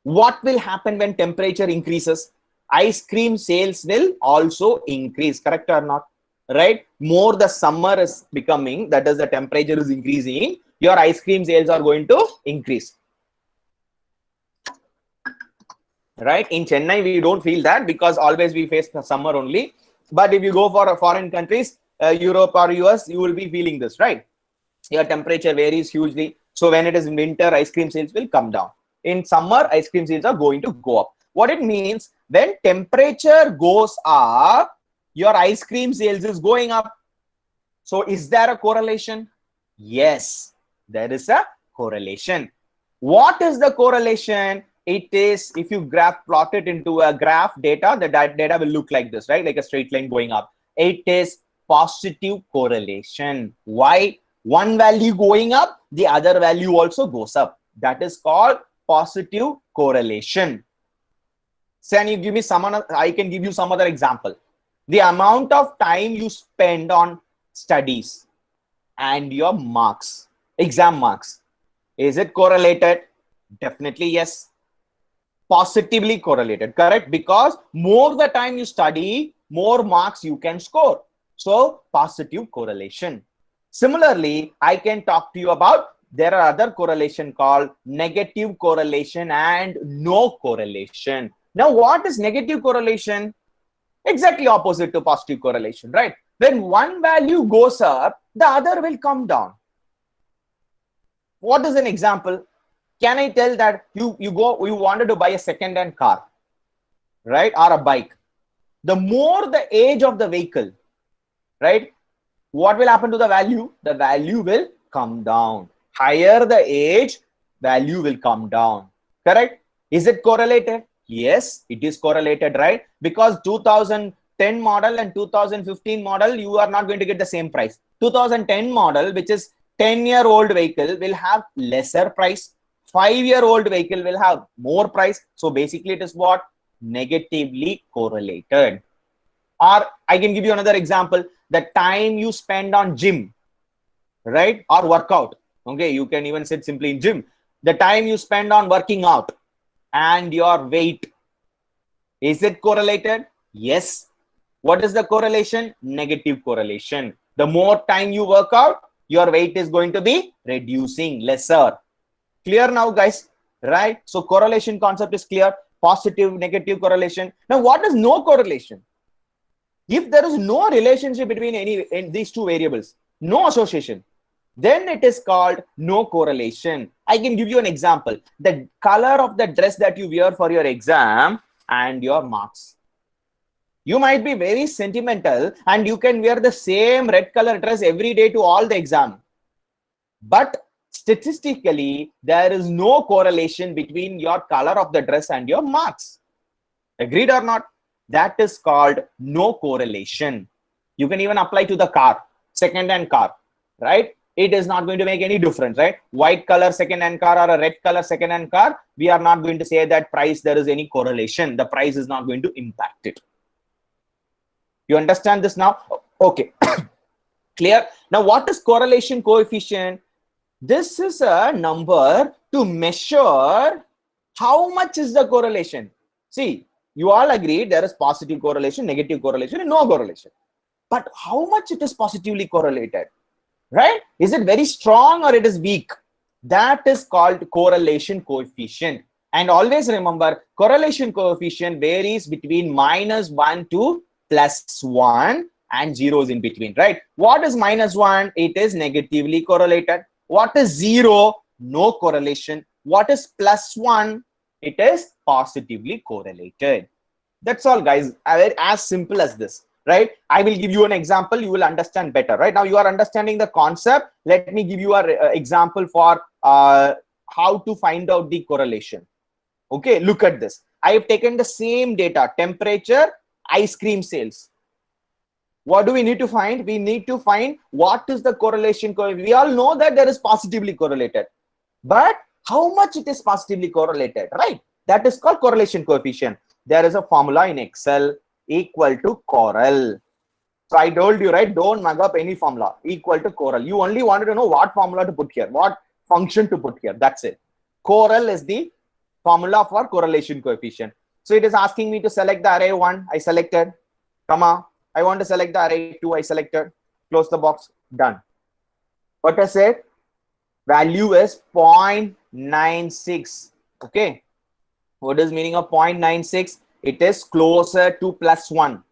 Speaker 3: What will happen when temperature increases? Ice cream sales will also increase, correct or not? Right? More the summer is becoming, that is the temperature is increasing, your ice cream sales are going to increase. Right? In Chennai, we don't feel that because always we face the summer only. But if you go for foreign countries, Europe or US, you will be feeling this, right? Your temperature varies hugely. So when it is winter, ice cream sales will come down. In summer, ice cream sales are going to go up. What it means, when temperature goes up, your ice cream sales is going up. So is there a correlation? Yes, there is a correlation. What is the correlation? It is, if you plot it into a graph data, the data will look like this, right? Like a straight line going up. It is positive correlation. Why? One value going up, the other value also goes up. That is called positive correlation. Can you give me I can give you some other example. The amount of time you spend on studies and your marks, exam marks, is it correlated? Definitely yes. Positively correlated, correct? Because more the time you study, more marks you can score. So positive correlation. Similarly, I can talk to you about, there are other correlation called negative correlation and no correlation. Now, what is negative correlation? Exactly opposite to positive correlation, right? When one value goes up, the other will come down. What is an example? Can I tell that you wanted to buy a second-hand car, right, or a bike? The more the age of the vehicle, right, what will happen to the value? The value will come down. Higher the age, value will come down. Correct? Is it correlated? Yes, it is correlated, right? Because 2010 model and 2015 model, you are not going to get the same price. 2010 model, which is 10-year-old vehicle, will have lesser price. 5-year-old vehicle will have more price. So basically, it is what? Negatively correlated. Or I can give you another example. The time you spend on gym, right, or workout. Okay, you can even sit simply in gym. The time you spend on working out and your weight, is it correlated? Yes. What is the correlation? Negative correlation. The more time you work out, your weight is going to be reducing, lesser. Clear now, guys? Right? So correlation concept is clear. Positive, negative correlation. Now, what is no correlation? If there is no relationship between these two variables, no association, then it is called no correlation. I can give you an example. The color of the dress that you wear for your exam and your marks. You might be very sentimental and you can wear the same red color dress every day to all the exam. But statistically, there is no correlation between your color of the dress and your marks. Agreed or not? That is called no correlation. You can even apply to the car, second-hand car, right? It is not going to make any difference, right? White color second-hand car or a red color second-hand car, we are not going to say that price, there is any correlation. The price is not going to impact it. You understand this now? Okay. Clear? Now, what is correlation coefficient? This is a number to measure how much is the correlation. See, you all agree there is positive correlation, negative correlation, and no correlation. But how much it is positively correlated, right? Is it very strong or it is weak? That is called correlation coefficient. And always remember, correlation coefficient varies between -1 to +1 and zeros in between, right? What is -1? It is negatively correlated. What is 0? No correlation. What is +1? It is positively correlated. That's all, guys. As simple as this, right? I will give you an example. You will understand better, right? Now you are understanding the concept. Let me give you an example for how to find out the correlation. Okay, look at this. I have taken the same data, temperature, ice cream sales. What do we need to find? We need to find what is the correlation. We all know that there is positively correlated, but how much it is positively correlated, right? That is called correlation coefficient. There is a formula in Excel equal to Corel. So I told you, right? Don't mug up any formula. Equal to Corel. You only wanted to know what formula to put here, what function to put here. That's it. Corel is the formula for correlation coefficient. So it is asking me to select the array 1. I selected, comma. I want to select the array 2. I selected, close the box, done. What I said? Value is 0.96. Okay. What is meaning of 0.96? It is closer to +1.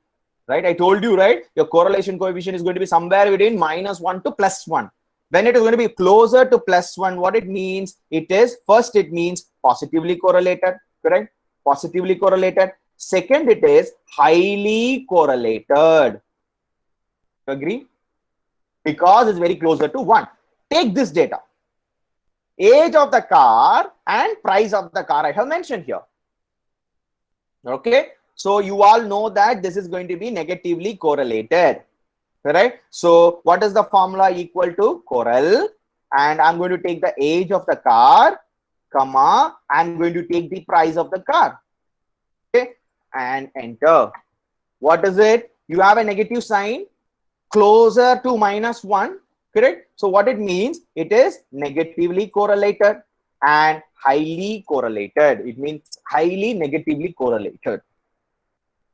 Speaker 3: Right? I told you, right? Your correlation coefficient is going to be somewhere between -1 to +1. When it is going to be closer to +1, what it means? It is, first it means positively correlated, correct? Positively correlated. Second, it is highly correlated. Agree? Because it's very closer to 1. Take this data. Age of the car and price of the car I have mentioned here. Okay. So you all know that this is going to be negatively correlated. Correct? So what is the formula equal to? Corel. And I'm going to take the age of the car, comma, I'm going to take the price of the car. Okay. And enter. What is it? You have a negative sign closer to -1, correct? So what it means? It is negatively correlated and highly correlated. It means highly negatively correlated.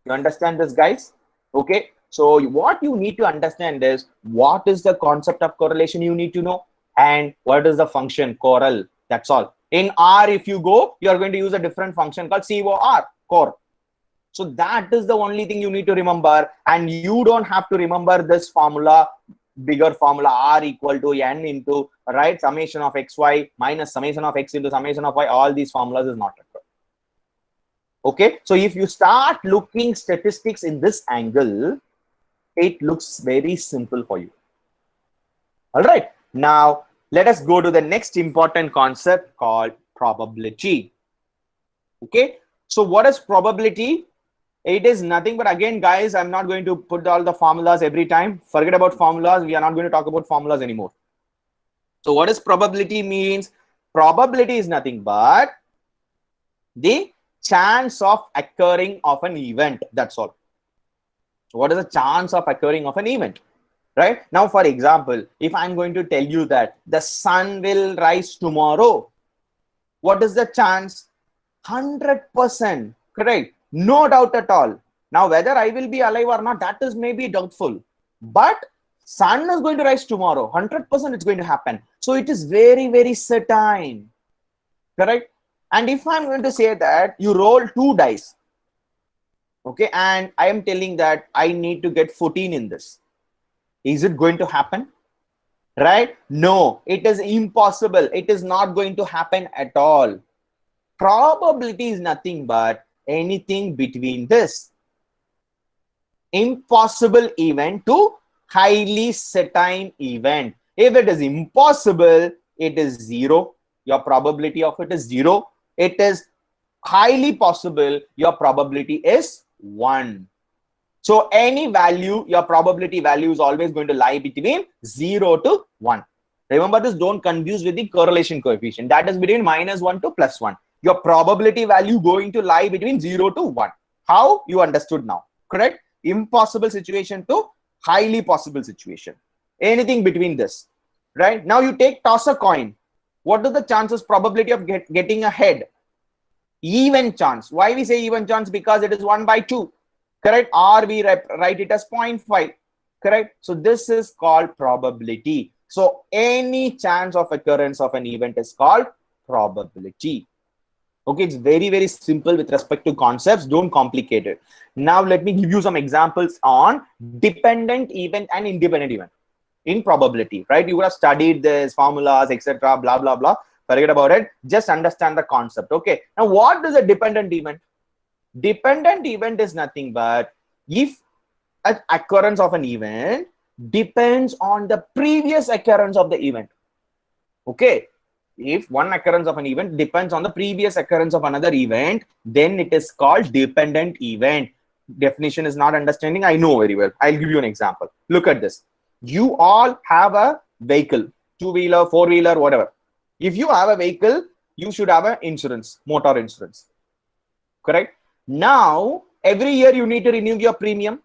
Speaker 3: You understand this, guys? Okay. So what you need to understand is what is the concept of correlation you need to know, and what is the function Corel. That's all. In R, if you go, you are going to use a different function called COR, core. So that is the only thing you need to remember, and you don't have to remember this formula bigger formula R equal to N into, right, summation of XY minus summation of X into summation of Y. All these formulas is not required. Okay, so if you start looking statistics in this angle, it looks very simple for you. All right, now let us go to the next important concept called probability. Okay, so what is probability? It is nothing but, again guys, I'm not going to put all the formulas every time. Forget about formulas. We are not going to talk about formulas anymore. So what is probability means? Probability is nothing but the chance of occurring of an event. That's all. What is the chance of occurring of an event? Right now, for example, if I'm going to tell you that the sun will rise tomorrow, what is the chance? 100%. Correct. No doubt at all. Now, whether I will be alive or not, that is maybe doubtful. But sun is going to rise tomorrow. 100% it's going to happen. So it is very, very certain. Correct. And if I'm going to say that you roll 2 dice, okay, and I am telling that I need to get 14 in this, is it going to happen? Right? No, it is impossible. It is not going to happen at all. Probability is nothing but anything between this impossible event to highly certain event. If it is impossible, it is 0. Your probability of it is 0. It is highly possible, your probability is 1. So any value, your probability value is always going to lie between 0 to 1. Remember this, don't confuse with the correlation coefficient. That is between -1 to +1. Your probability value going to lie between 0 to 1. How? You understood now, correct? Impossible situation to highly possible situation. Anything between this, right? Now you toss a coin. What are the chances, probability of getting a head? Even chance. Why we say even chance? Because it is 1/2. Correct? Or we write it as 0.5. Correct? So this is called probability. So any chance of occurrence of an event is called probability. Okay, it's very, very simple with respect to concepts. Don't complicate it. Now let me give you some examples on dependent event and independent event in probability, right? You would have studied this, formulas, etc., blah, blah, blah. Forget about it. Just understand the concept. Okay. Now, what is a dependent event? Dependent event is nothing but if an occurrence of an event depends on the previous occurrence of the event. Okay. If one occurrence of an event depends on the previous occurrence of another event, then it is called dependent event. Definition is not understanding. I know very well. I'll give you an example. Look at this. You all have a vehicle, 2-wheeler, 4-wheeler, whatever. If you have a vehicle, you should have an insurance, motor insurance. Correct? Now, every year you need to renew your premium.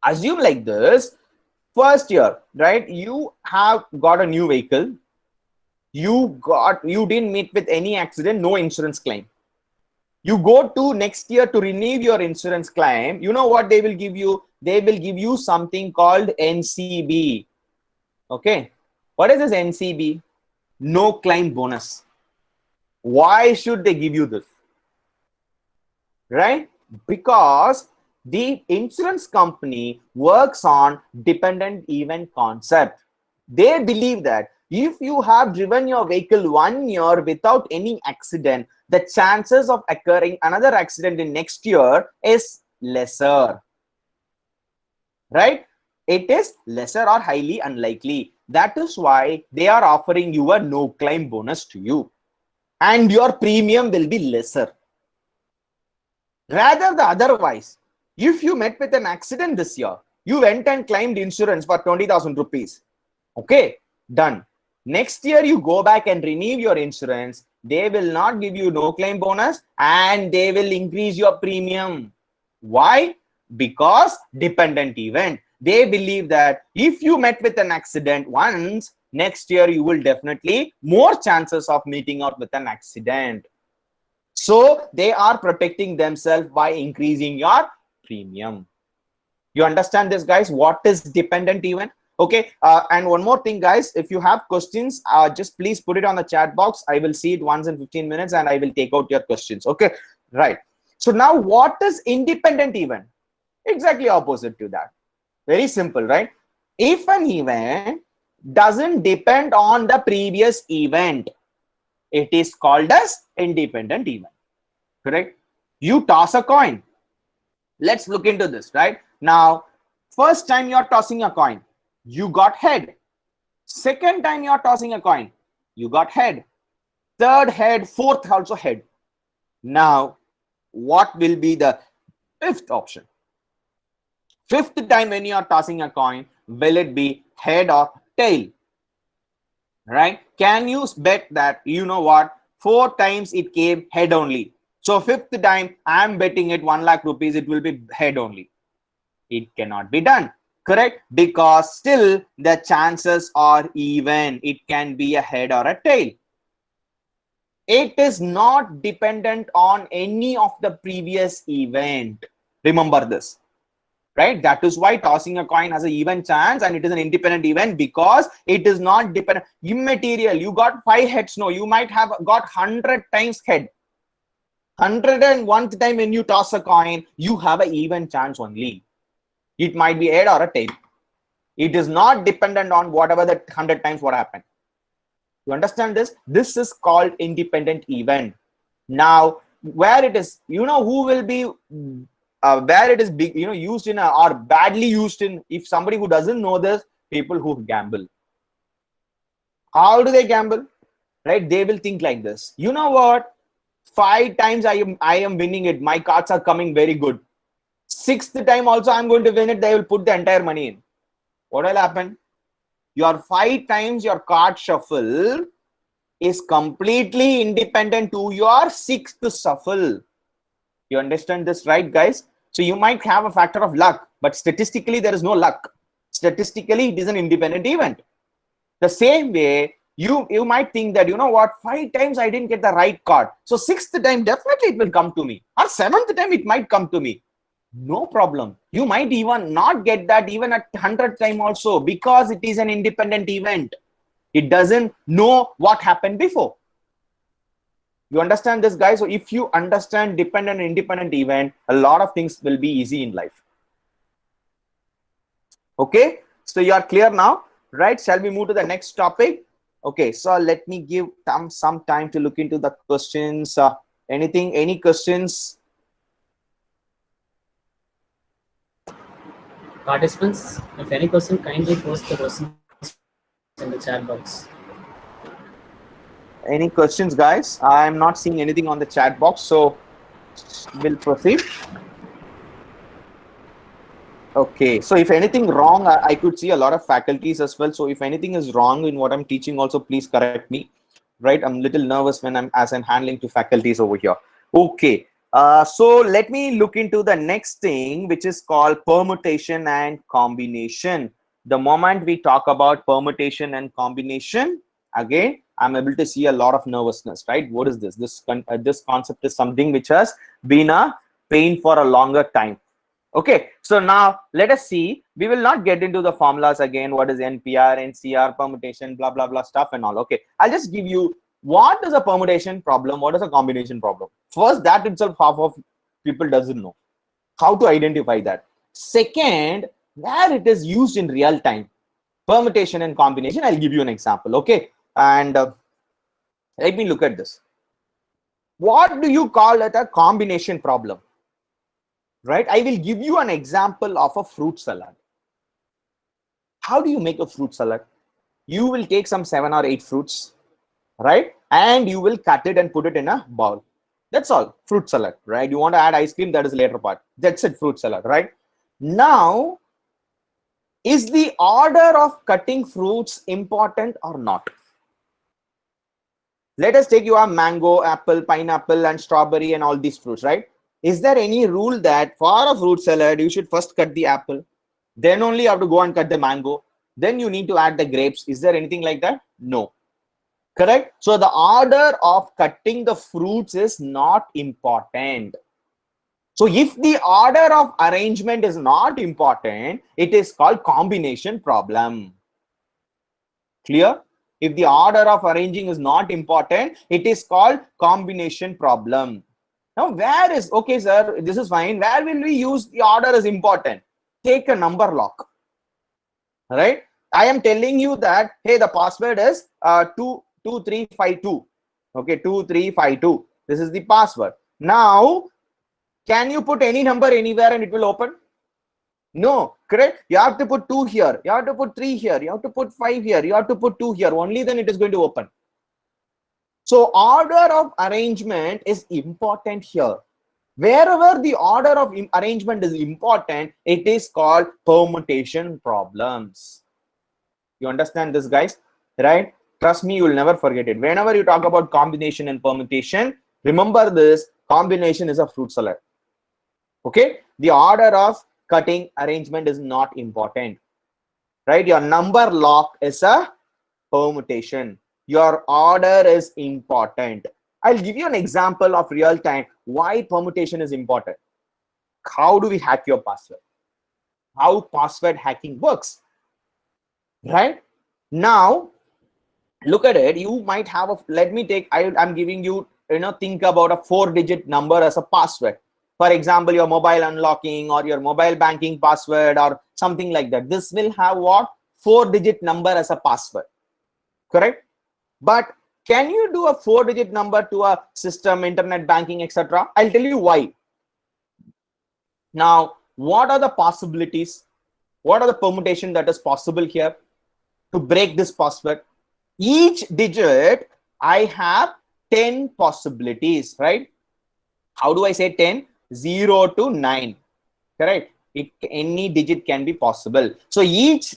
Speaker 3: Assume like this, first year, right? You have got a new vehicle. You didn't meet with any accident, no insurance claim. You go to next year to renew your insurance claim. You know what they will give you? They will give you something called NCB. Okay. What is this NCB? No claim bonus. Why should they give you this? Right? Because the insurance company works on dependent event concept. They believe that if you have driven your vehicle 1 year without any accident, the chances of occurring another accident in next year is lesser. Right? It is lesser or highly unlikely. That is why they are offering you a no claim bonus to you. And your premium will be lesser. Rather the otherwise, if you met with an accident this year, you went and claimed insurance for 20,000 rupees. Okay, done. Next year, you go back and renew your insurance. They will not give you no claim bonus and they will increase your premium. Why? Because dependent event. They believe that if you met with an accident once, next year you will definitely more chances of meeting out with an accident. So they are protecting themselves by increasing your premium. You understand this, guys? What is dependent event? Okay, and one more thing, guys, if you have questions, just please put it on the chat box. I will see it once in 15 minutes and I will take out your questions. Okay, right. So now what is independent event? Exactly opposite to that. Very simple, right? If an event doesn't depend on the previous event, it is called as independent event. Correct? You toss a coin. Let's look into this, right? Now, first time you're tossing a coin, you got head. Second time you're tossing a coin, you got head. Third head, fourth also head. Now, what will be the fifth option? Fifth time when you are tossing a coin, will it be head or tail? Right? Can you bet that, you know what, 4 times it came head only? So fifth time I'm betting it 1 lakh rupees, it will be head only. It cannot be done. Correct? Because still the chances are even. It can be a head or a tail. It is not dependent on any of the previous event. Remember this. Right? That is why tossing a coin has an even chance and it is an independent event, because it is not dependent. Immaterial. You got 5 heads. No, you might have got 100 times head. 101th time when you toss a coin, you have an even chance only. It might be head or a tail. It is not dependent on whatever the 100 times what happened. You understand this? This is called independent event. Now, where it is, you know, who will be where it is big, you know, used in or badly used in, if somebody who doesn't know this, people who gamble. How do they gamble? Right? They will think like this. You know what? 5 times I am winning it. My cards are coming very good. 6th time also I'm going to win it. They will put the entire money in. What will happen? Your 5 times your card shuffle is completely independent to your 6th shuffle. You understand this, right, guys? So you might have a factor of luck, but statistically there is no luck. Statistically, it is an independent event. The same way, you might think that, you know what, 5 times I didn't get the right card. So 6th time, definitely it will come to me. Or 7th time, it might come to me. No problem. You might even not get that even at 100th time also, because it is an independent event. It doesn't know what happened before. You understand this, guys? So if you understand dependent and independent event, a lot of things will be easy in life. Okay, so you are clear now, right? Shall we move to the next topic? Okay, so let me give some time to look into the questions. Any questions?
Speaker 2: Participants, if any question, kindly post the questions in the chat box.
Speaker 3: Any questions, guys? I'm not seeing anything on the chat box, so we'll proceed. Okay, so if anything wrong, I could see a lot of faculties as well. So if anything is wrong in what I'm teaching, also please correct me. Right, I'm a little nervous when I'm handling to faculties over here. Okay, so let me look into the next thing, which is called permutation and combination. The moment we talk about permutation and combination, again, I'm able to see a lot of nervousness, right? What is this? This concept is something which has been a pain for a longer time. Okay, so now let us see. We will not get into the formulas again. What is NPR, NCR, permutation, blah, blah, blah stuff and all. Okay, I'll just give you what is a permutation problem, what is a combination problem. First, that itself half of people doesn't know how to identify that. Second, where it is used in real time. Permutation and combination, I'll give you an example. Okay, and let me look at this. What do you call it a combination problem? Right, I will give you an example of a fruit salad. How do you make a fruit salad? You will take some 7 or 8 fruits, right, and you will cut it and put it in a bowl. That's all. Fruit salad, right? You want to add ice cream, that is the later part. That's it, fruit salad, right? Now, is the order of cutting fruits important or not? Let us take your mango, apple, pineapple, and strawberry and all these fruits, right? Is there any rule that for a fruit salad, you should first cut the apple, then only you have to go and cut the mango, then you need to add the grapes? Is there anything like that? No. Correct? So the order of cutting the fruits is not important. So if the order of arrangement is not important, it is called combination problem. Clear? If the order of arranging is not important, it is called combination problem. Now, where is, okay, sir, this is fine. Where will we use the order is important? Take a number lock. right? I am telling you that, hey, the password is 22352. Okay, 2352. This is the password. Now, can you put any number anywhere and it will open? No, correct? You have to put 2 here. You have to put 3 here. You have to put 5 here. You have to put 2 here. Only then it is going to open. So order of arrangement is important here. Wherever the order of arrangement is important, it is called permutation problems. You understand this, guys? Right? Trust me, you will never forget it. Whenever you talk about combination and permutation, remember this: combination is a fruit salad. Okay? The order of cutting arrangement is not important. Right? Your number lock is a permutation. Your order is important. I'll give you an example of real time why permutation is important. How do we hack your password? How password hacking works? Right? Now, look at it. You might have a, let me take, I'm giving you, think about a 4-digit number as a password. For example, your mobile unlocking or your mobile banking password or something like that. This will have what? 4-digit number as a password. Correct? But can you do a 4-digit number to a system, internet banking, etc.? I'll tell you why. Now, what are the possibilities? What are the permutation that is possible here to break this password? Each digit, I have 10 possibilities, right? How do I say 10? 0 to 9, correct? Any digit can be possible. So each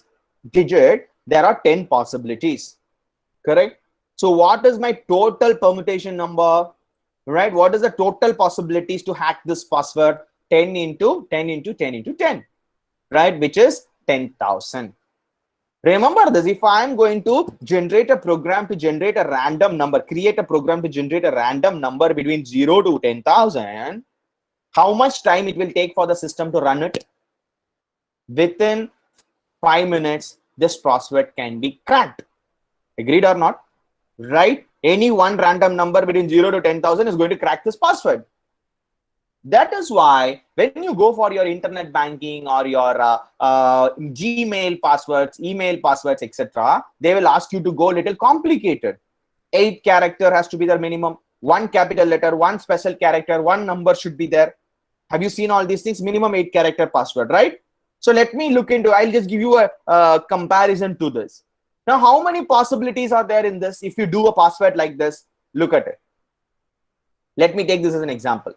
Speaker 3: digit, there are 10 possibilities, correct? So what is my total permutation number, right? What is the total possibilities to hack this password? 10 into 10 into 10 into 10, right? Which is 10,000. Remember this: if I am going to generate a program to generate a random number, create a program to generate a random number between 0 to 10,000, how much time it will take for the system to run it? Within 5 minutes, this password can be cracked. Agreed or not? Right? Any one random number between 0 to 10,000 is going to crack this password. That is why when you go for your internet banking or your Gmail passwords, email passwords, etc., they will ask you to go a little complicated. 8 character has to be the minimum. 1 capital letter, 1 special character, 1 number should be there. Have you seen all these things? Minimum 8 character password, right? So let me look into, I'll just give you a comparison to this. Now, how many possibilities are there in this? If you do a password like this, look at it. Let me take this as an example,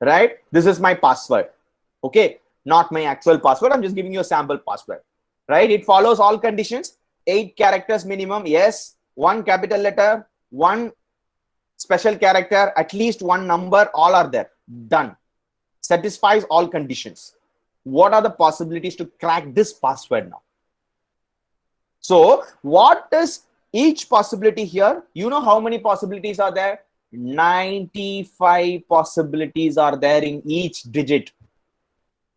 Speaker 3: right? This is my password, okay? Not my actual password. I'm just giving you a sample password, right? It follows all conditions. 8 characters minimum, yes. 1 capital letter, 1 special character, at least 1 number, all are there. Done. Satisfies all conditions. What are the possibilities to crack this password now? So what is each possibility here? You know how many possibilities are there? 95 possibilities are there in each digit.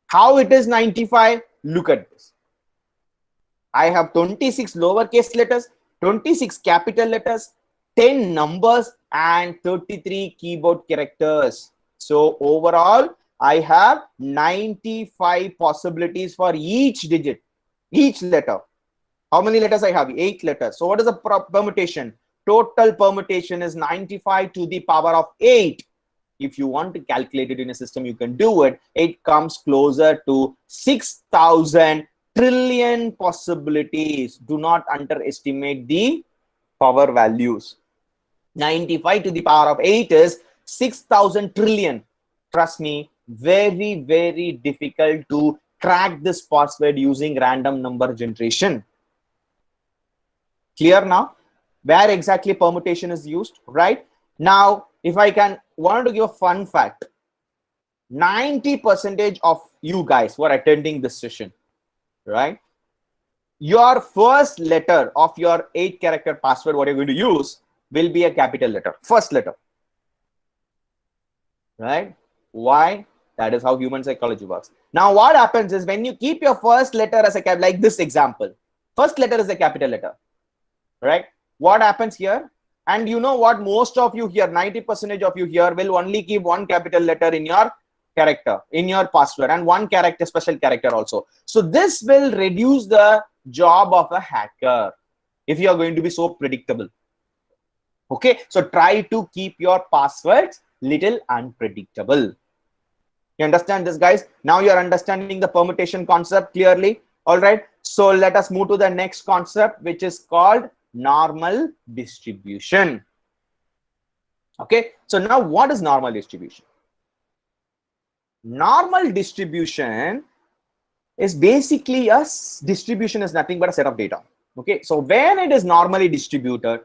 Speaker 3: How it is 95? Look at this. I have 26 lowercase letters, 26 capital letters, 10 numbers, and 33 keyboard characters. So overall, I have 95 possibilities for each digit, each letter. How many letters I have? 8 letters. So what is the permutation? Total permutation is 95 to the power of 8. If you want to calculate it in a system, you can do it. It comes closer to 6,000 trillion possibilities. Do not underestimate the power values. 95 to the power of 8 is 6,000 trillion. Trust me, very, very difficult to crack this password using random number generation. Clear now? Where exactly permutation is used, right? Now, if I want to give a fun fact, 90% of you guys who are attending this session, right? Your first letter of your 8-character password, what you're going to use, will be a capital letter, first letter, right? Why? That is how human psychology works. Now, what happens is when you keep your first letter as a capital, like this example, first letter is a capital letter, right? What happens here? And you know what? Most of you here, 90% of you here will only keep 1 capital letter in your character, in your password, and 1 character, special character also. So this will reduce the job of a hacker if you are going to be so predictable. Okay, so try to keep your passwords little unpredictable. You understand this, guys? Now you are understanding the permutation concept clearly. All right, so let us move to the next concept, which is called normal distribution. Okay, so now what is normal distribution? Normal distribution is basically a distribution is nothing but a set of data. Okay, so when it is normally distributed,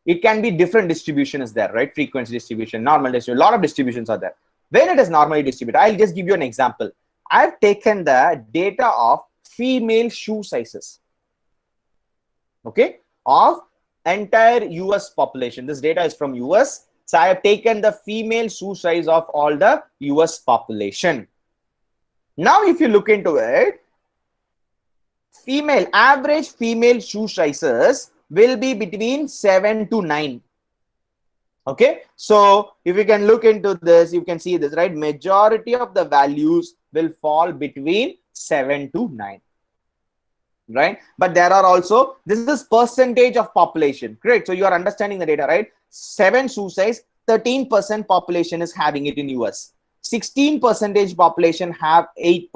Speaker 3: it can be different distribution is there, right? Frequency distribution, normal distribution, a lot of distributions are there. When it is normally distributed, I'll just give you an example. I've taken the data of female shoe sizes, okay, of entire US population. This data is from US. So I have taken the female shoe size of all the US population. Now, if you look into it, average female shoe sizes will be between 7 to 9. Okay, so if you can look into this, you can see this, right? Majority of the values will fall between 7 to 9, right? But there are also, this is percentage of population. Great, so you are understanding the data, right? 7 shoe size, 13% population is having it in US. 16% population have 8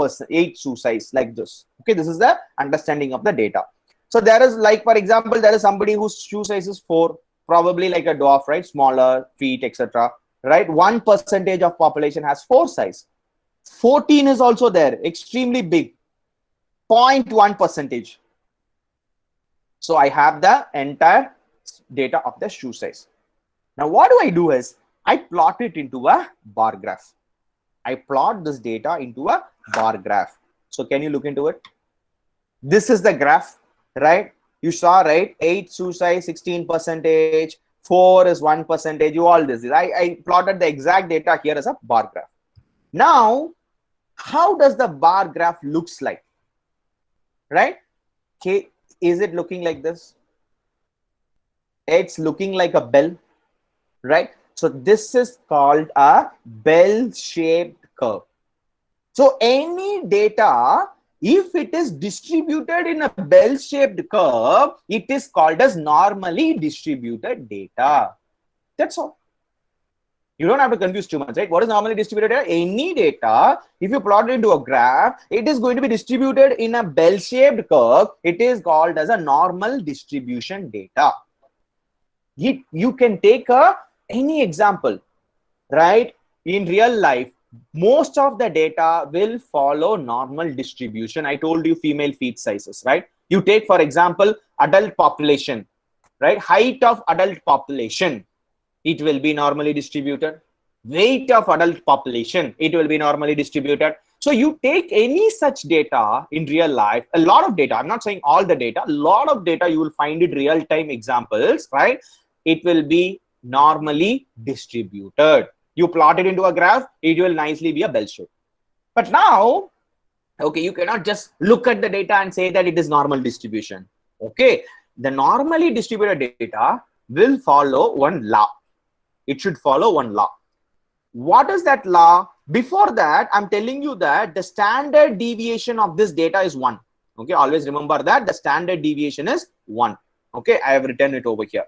Speaker 3: shoe size, like this. Okay, this is the understanding of the data. So there is, like, for example, there is somebody whose shoe size is 4, probably like a dwarf, right? Smaller feet, etc. Right? 1% of population has 4 size. 14 is also there, extremely big, 0.1%. So I have the entire data of the shoe size. Now what do I do is I plot it into a bar graph. I plot this data into a bar graph. So can you look into it? This is the graph, right? You saw, right? 8 shoe size, 16%, 4 is 1%, you all this. I plotted the exact data here as a bar graph. Now, how does the bar graph looks like? Right? Okay, is it looking like this? It's looking like a bell, right? So this is called a bell-shaped curve. So any data, if it is distributed in a bell-shaped curve, it is called as normally distributed data. That's all. You don't have to confuse too much, right? What is normally distributed data? Any data, if you plot it into a graph, it is going to be distributed in a bell-shaped curve. It is called as a normal distribution data. You can take any example, right? In real life, most of the data will follow normal distribution. I told you female feet sizes, right? You take, for example, adult population, right? Height of adult population, it will be normally distributed. Weight of adult population, it will be normally distributed. So you take any such data in real life, a lot of data, I'm not saying all the data, a lot of data you will find it real-time examples, right? It will be normally distributed. You plot it into a graph, it will nicely be a bell shape. But now, okay, you cannot just look at the data and say that it is normal distribution. Okay, the normally distributed data will follow one law. It should follow one law. What is that law? Before that, I'm telling you that the standard deviation of this data is 1. Okay, always remember that the standard deviation is 1. Okay, I have written it over here.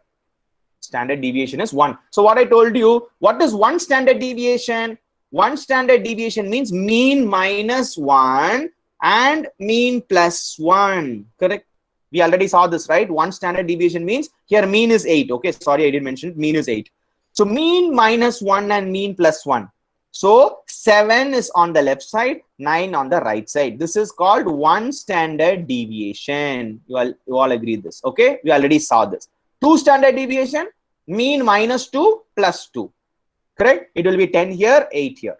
Speaker 3: Standard deviation is 1. So what I told you, what is one standard deviation? One standard deviation means mean minus 1 and mean plus 1. Correct? We already saw this, right? One standard deviation means here mean is 8. Okay, sorry, I didn't mention it. Mean is 8. So mean minus 1 and mean plus 1. So 7 is on the left side, 9 on the right side. This is called one standard deviation. You all agree this. Okay, we already saw this. 2 standard deviation, mean minus 2 plus 2. Correct? It will be 10 here, 8 here.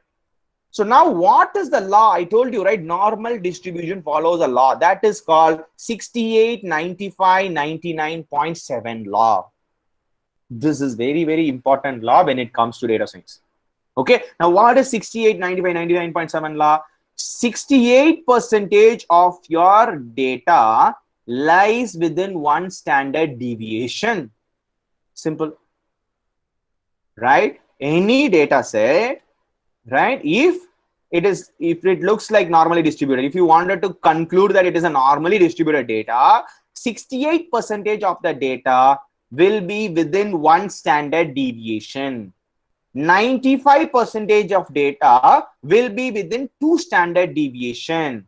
Speaker 3: So now what is the law? I told you, right? Normal distribution follows a law that is called 68, 95, 99.7 law. This is very, very important law when it comes to data science. Okay. Now what is 68, 95, 99.7 law? 68% of your data lies within one standard deviation. Simple, right? Any data set, right? If it is, if it looks like normally distributed, if you wanted to conclude that it is a normally distributed data, 68% of the data will be within one standard deviation. 95% of data will be within two standard deviation,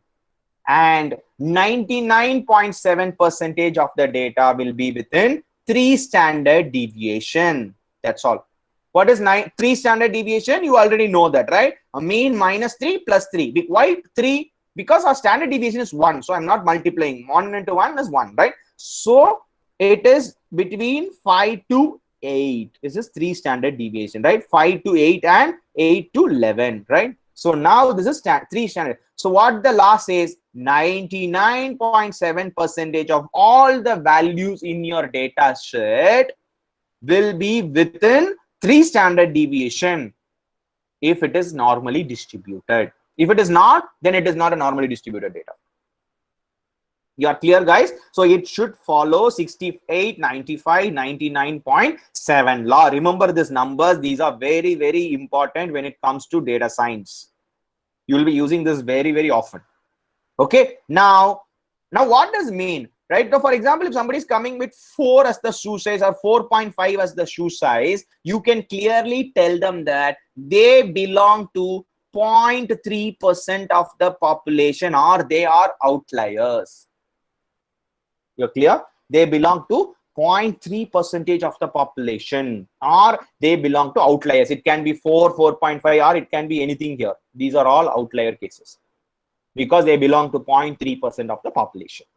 Speaker 3: and 99.7% of the data will be within three standard deviation. That's all. What is three standard deviation? You already know that, right? A mean minus 3 plus 3. Why 3? Because our standard deviation is 1. So I'm not multiplying. 1 into 1 is 1, right? So it is between 5 to 8. This is 3 standard deviation, right? 5 to 8 and 8 to 11, right? So now this is 3 standard. So what the law says, 99.7% of all the values in your data set will be within 3 standard deviation if it is normally distributed. If it is not, then it is not a normally distributed data. You are clear, guys? So it should follow 68, 95, 99.7 law. Remember these numbers. These are very, very important when it comes to data science. You will be using this very, very often. Okay. Now what does it mean? Right. So for example, if somebody is coming with 4 as the shoe size or 4.5 as the shoe size, you can clearly tell them that they belong to 0.3% of the population, or they are outliers. You're clear? They belong to 0.3% of the population, or they belong to outliers. It can be 4, 4.5, or it can be anything here. These are all outlier cases because they belong to 0.3% of the population.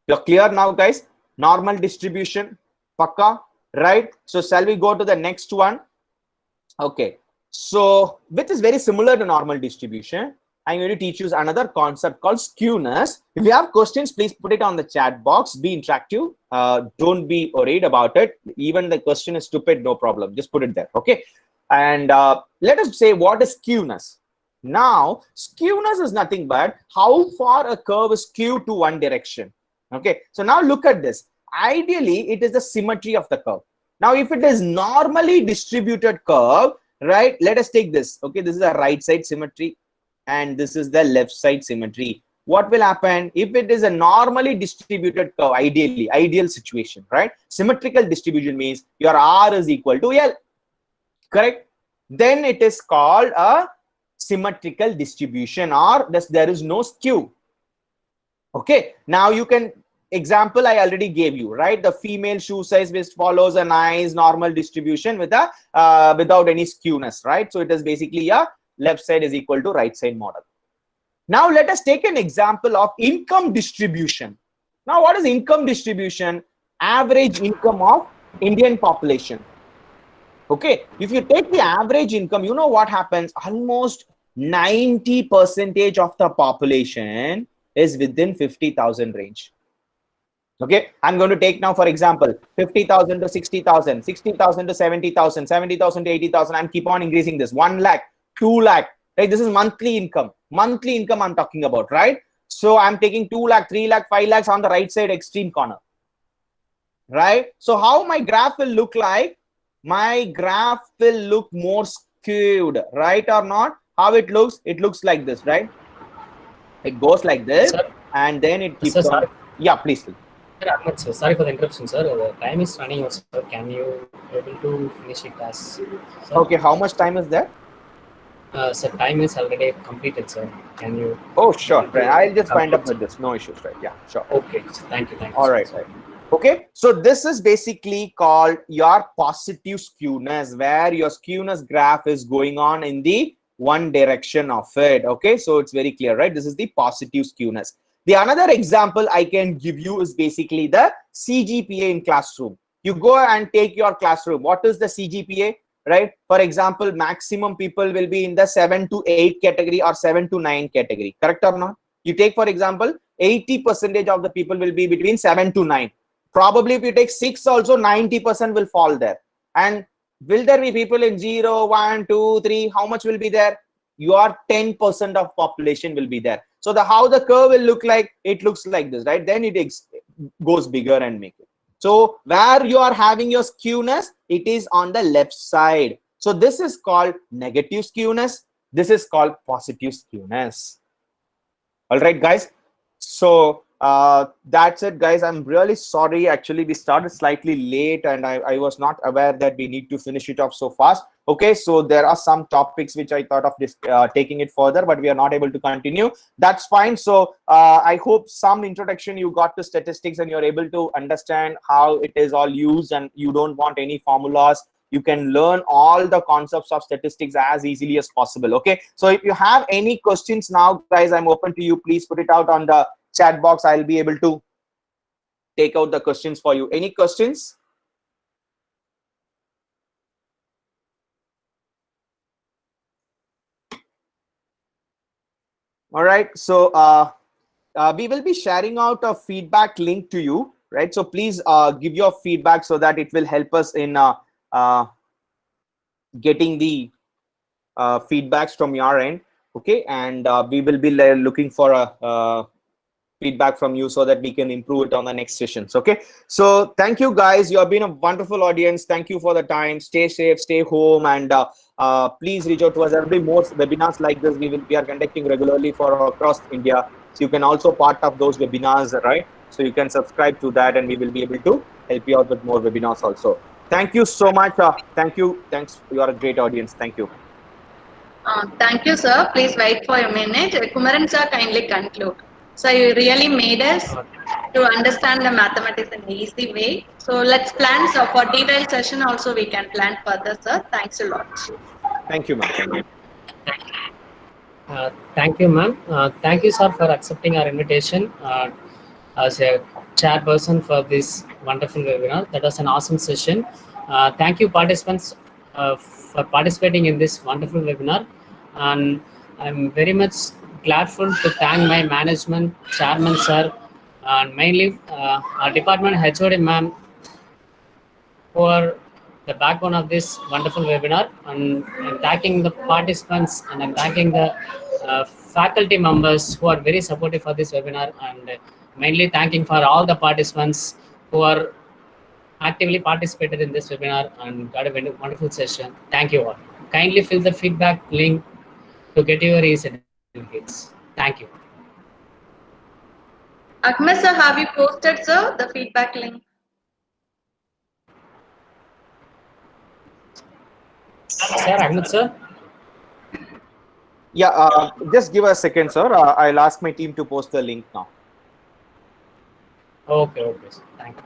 Speaker 3: You're clear now, guys? Normal distribution, pakka, right? So shall we go to the next one? Okay. So which is very similar to normal distribution. I'm going to teach you another concept called skewness. If you have questions, please put it on the chat box. Be interactive. Don't be worried about it. Even the question is stupid, no problem. Just put it there. Okay. And let us say, what is skewness? Now, skewness is nothing but how far a curve is skewed to one direction. Okay. So now look at this. Ideally, it is the symmetry of the curve. Now, if it is normally distributed curve, right? Let us take this. Okay. This is a right side symmetry, and this is the left side symmetry. What will happen if it is a normally distributed curve? Ideally, ideal situation, right? Symmetrical distribution means your R is equal to L, correct? Then it is called a symmetrical distribution, or there is no skew. Okay, now you can, example I already gave you, right? The female shoe size which follows a nice normal distribution with a without any skewness, right? So it is basically a left side is equal to right side model. Now let us take an example of income distribution. Now what is income distribution? Average income of Indian population. Okay, if you take the average income, you know what happens? Almost 90% of the population is within 50,000 range. Okay, I'm going to take now, for example, 50,000 to 60,000, 60,000 to 70,000, 70,000 to 80,000. I'm keep on increasing this. 1 lakh, 2 lakh, right? This is monthly income. Monthly income I'm talking about, right? So I'm taking 2 lakh, 3 lakh, 5 lakhs on the right side extreme corner, right? So how my graph will look like? My graph will look more skewed, right or not? How it looks? It looks like this, right? It goes like this, sir, and then it keeps on.
Speaker 2: Sorry.
Speaker 3: Yeah, please.
Speaker 2: Sir, Ahmed, sir, sorry for the interruption, sir. The time is running out, sir. Can you able to finish it as? Sir?
Speaker 3: Okay, how much time is there?
Speaker 2: Sir, time is already completed, sir. Can you?
Speaker 3: Oh, sure. Right. I'll just wind up with this. No issues, right? Yeah, sure.
Speaker 2: Okay. So thank you. Thank you.
Speaker 3: All right. Right. Okay. So this is basically called your positive skewness, where your skewness graph is going on in the one direction of it. Okay. So it's very clear, right? This is the positive skewness. The another example I can give you is basically the CGPA in classroom. You go and take your classroom. What is the CGPA? Right? For example, maximum people will be in the 7 to 8 category or 7 to 9 category. Correct or not? You take, for example, 80% of the people will be between 7 to 9. Probably if you take 6 also, 90% will fall there. And will there be people in 0, 1, 2, 3? How much will be there? Your 10% of population will be there. So how the curve will look like? It looks like this, right? Then it goes bigger and make it. So where you are having your skewness, it is on the left side. So this is called negative skewness. This is called positive skewness. All right, guys. So that's it, guys. I'm really sorry. Actually, we started slightly late and I was not aware that we need to finish it off so fast. Okay, so there are some topics which I thought of taking it further, but we are not able to continue. That's fine. So I hope some introduction you got to statistics and you're able to understand how it is all used, and you don't want any formulas. You can learn all the concepts of statistics as easily as possible. Okay, so if you have any questions now, guys, I'm open to you. Please put it out on the chat box. I'll be able to take out the questions for you. Any questions? All right, so we will be sharing out a feedback link to you, right? So please give your feedback so that it will help us in getting the feedbacks from your end. Okay, and we will be looking for a feedback from you so that we can improve it on the next sessions. Okay, so thank you, guys. You have been a wonderful audience. Thank you for the time. Stay safe, stay home, and please reach out to us. There will be more webinars like this. We are conducting regularly for across India, so you can also part of those webinars, right? So you can subscribe to that, and we will be able to help you out with more webinars also. Thank you so much. Thank you. Thanks. You are a great audience. Thank you.
Speaker 1: Thank you, sir. Please wait for a minute. Kumaran sir, kindly conclude. So you really made us to understand the mathematics in an easy way. So let's plan. So for detailed session also we can plan further, sir. Thanks a lot.
Speaker 3: Thank you, ma'am. Thank you.
Speaker 2: Thank you, ma'am. Thank you, sir, for accepting our invitation as a chairperson for this wonderful webinar. That was an awesome session. Thank you, participants, for participating in this wonderful webinar. And I'm very much gladful to thank my management, chairman, sir, and mainly our department HOD, ma'am, who are the backbone of this wonderful webinar, and I'm thanking the participants, and I'm thanking the faculty members who are very supportive for this webinar, and mainly thanking for all the participants who are actively participated in this webinar and got a wonderful session. Thank you all. Kindly fill the feedback link to get your e-certificates. Thank you.
Speaker 1: Ahmed sir, have you posted, sir, the feedback link?
Speaker 2: Sir, Ahmed sir?
Speaker 3: Yeah, just give us a second, sir. I'll ask my team to post the link now.
Speaker 2: Okay, okay, sir. Thank you.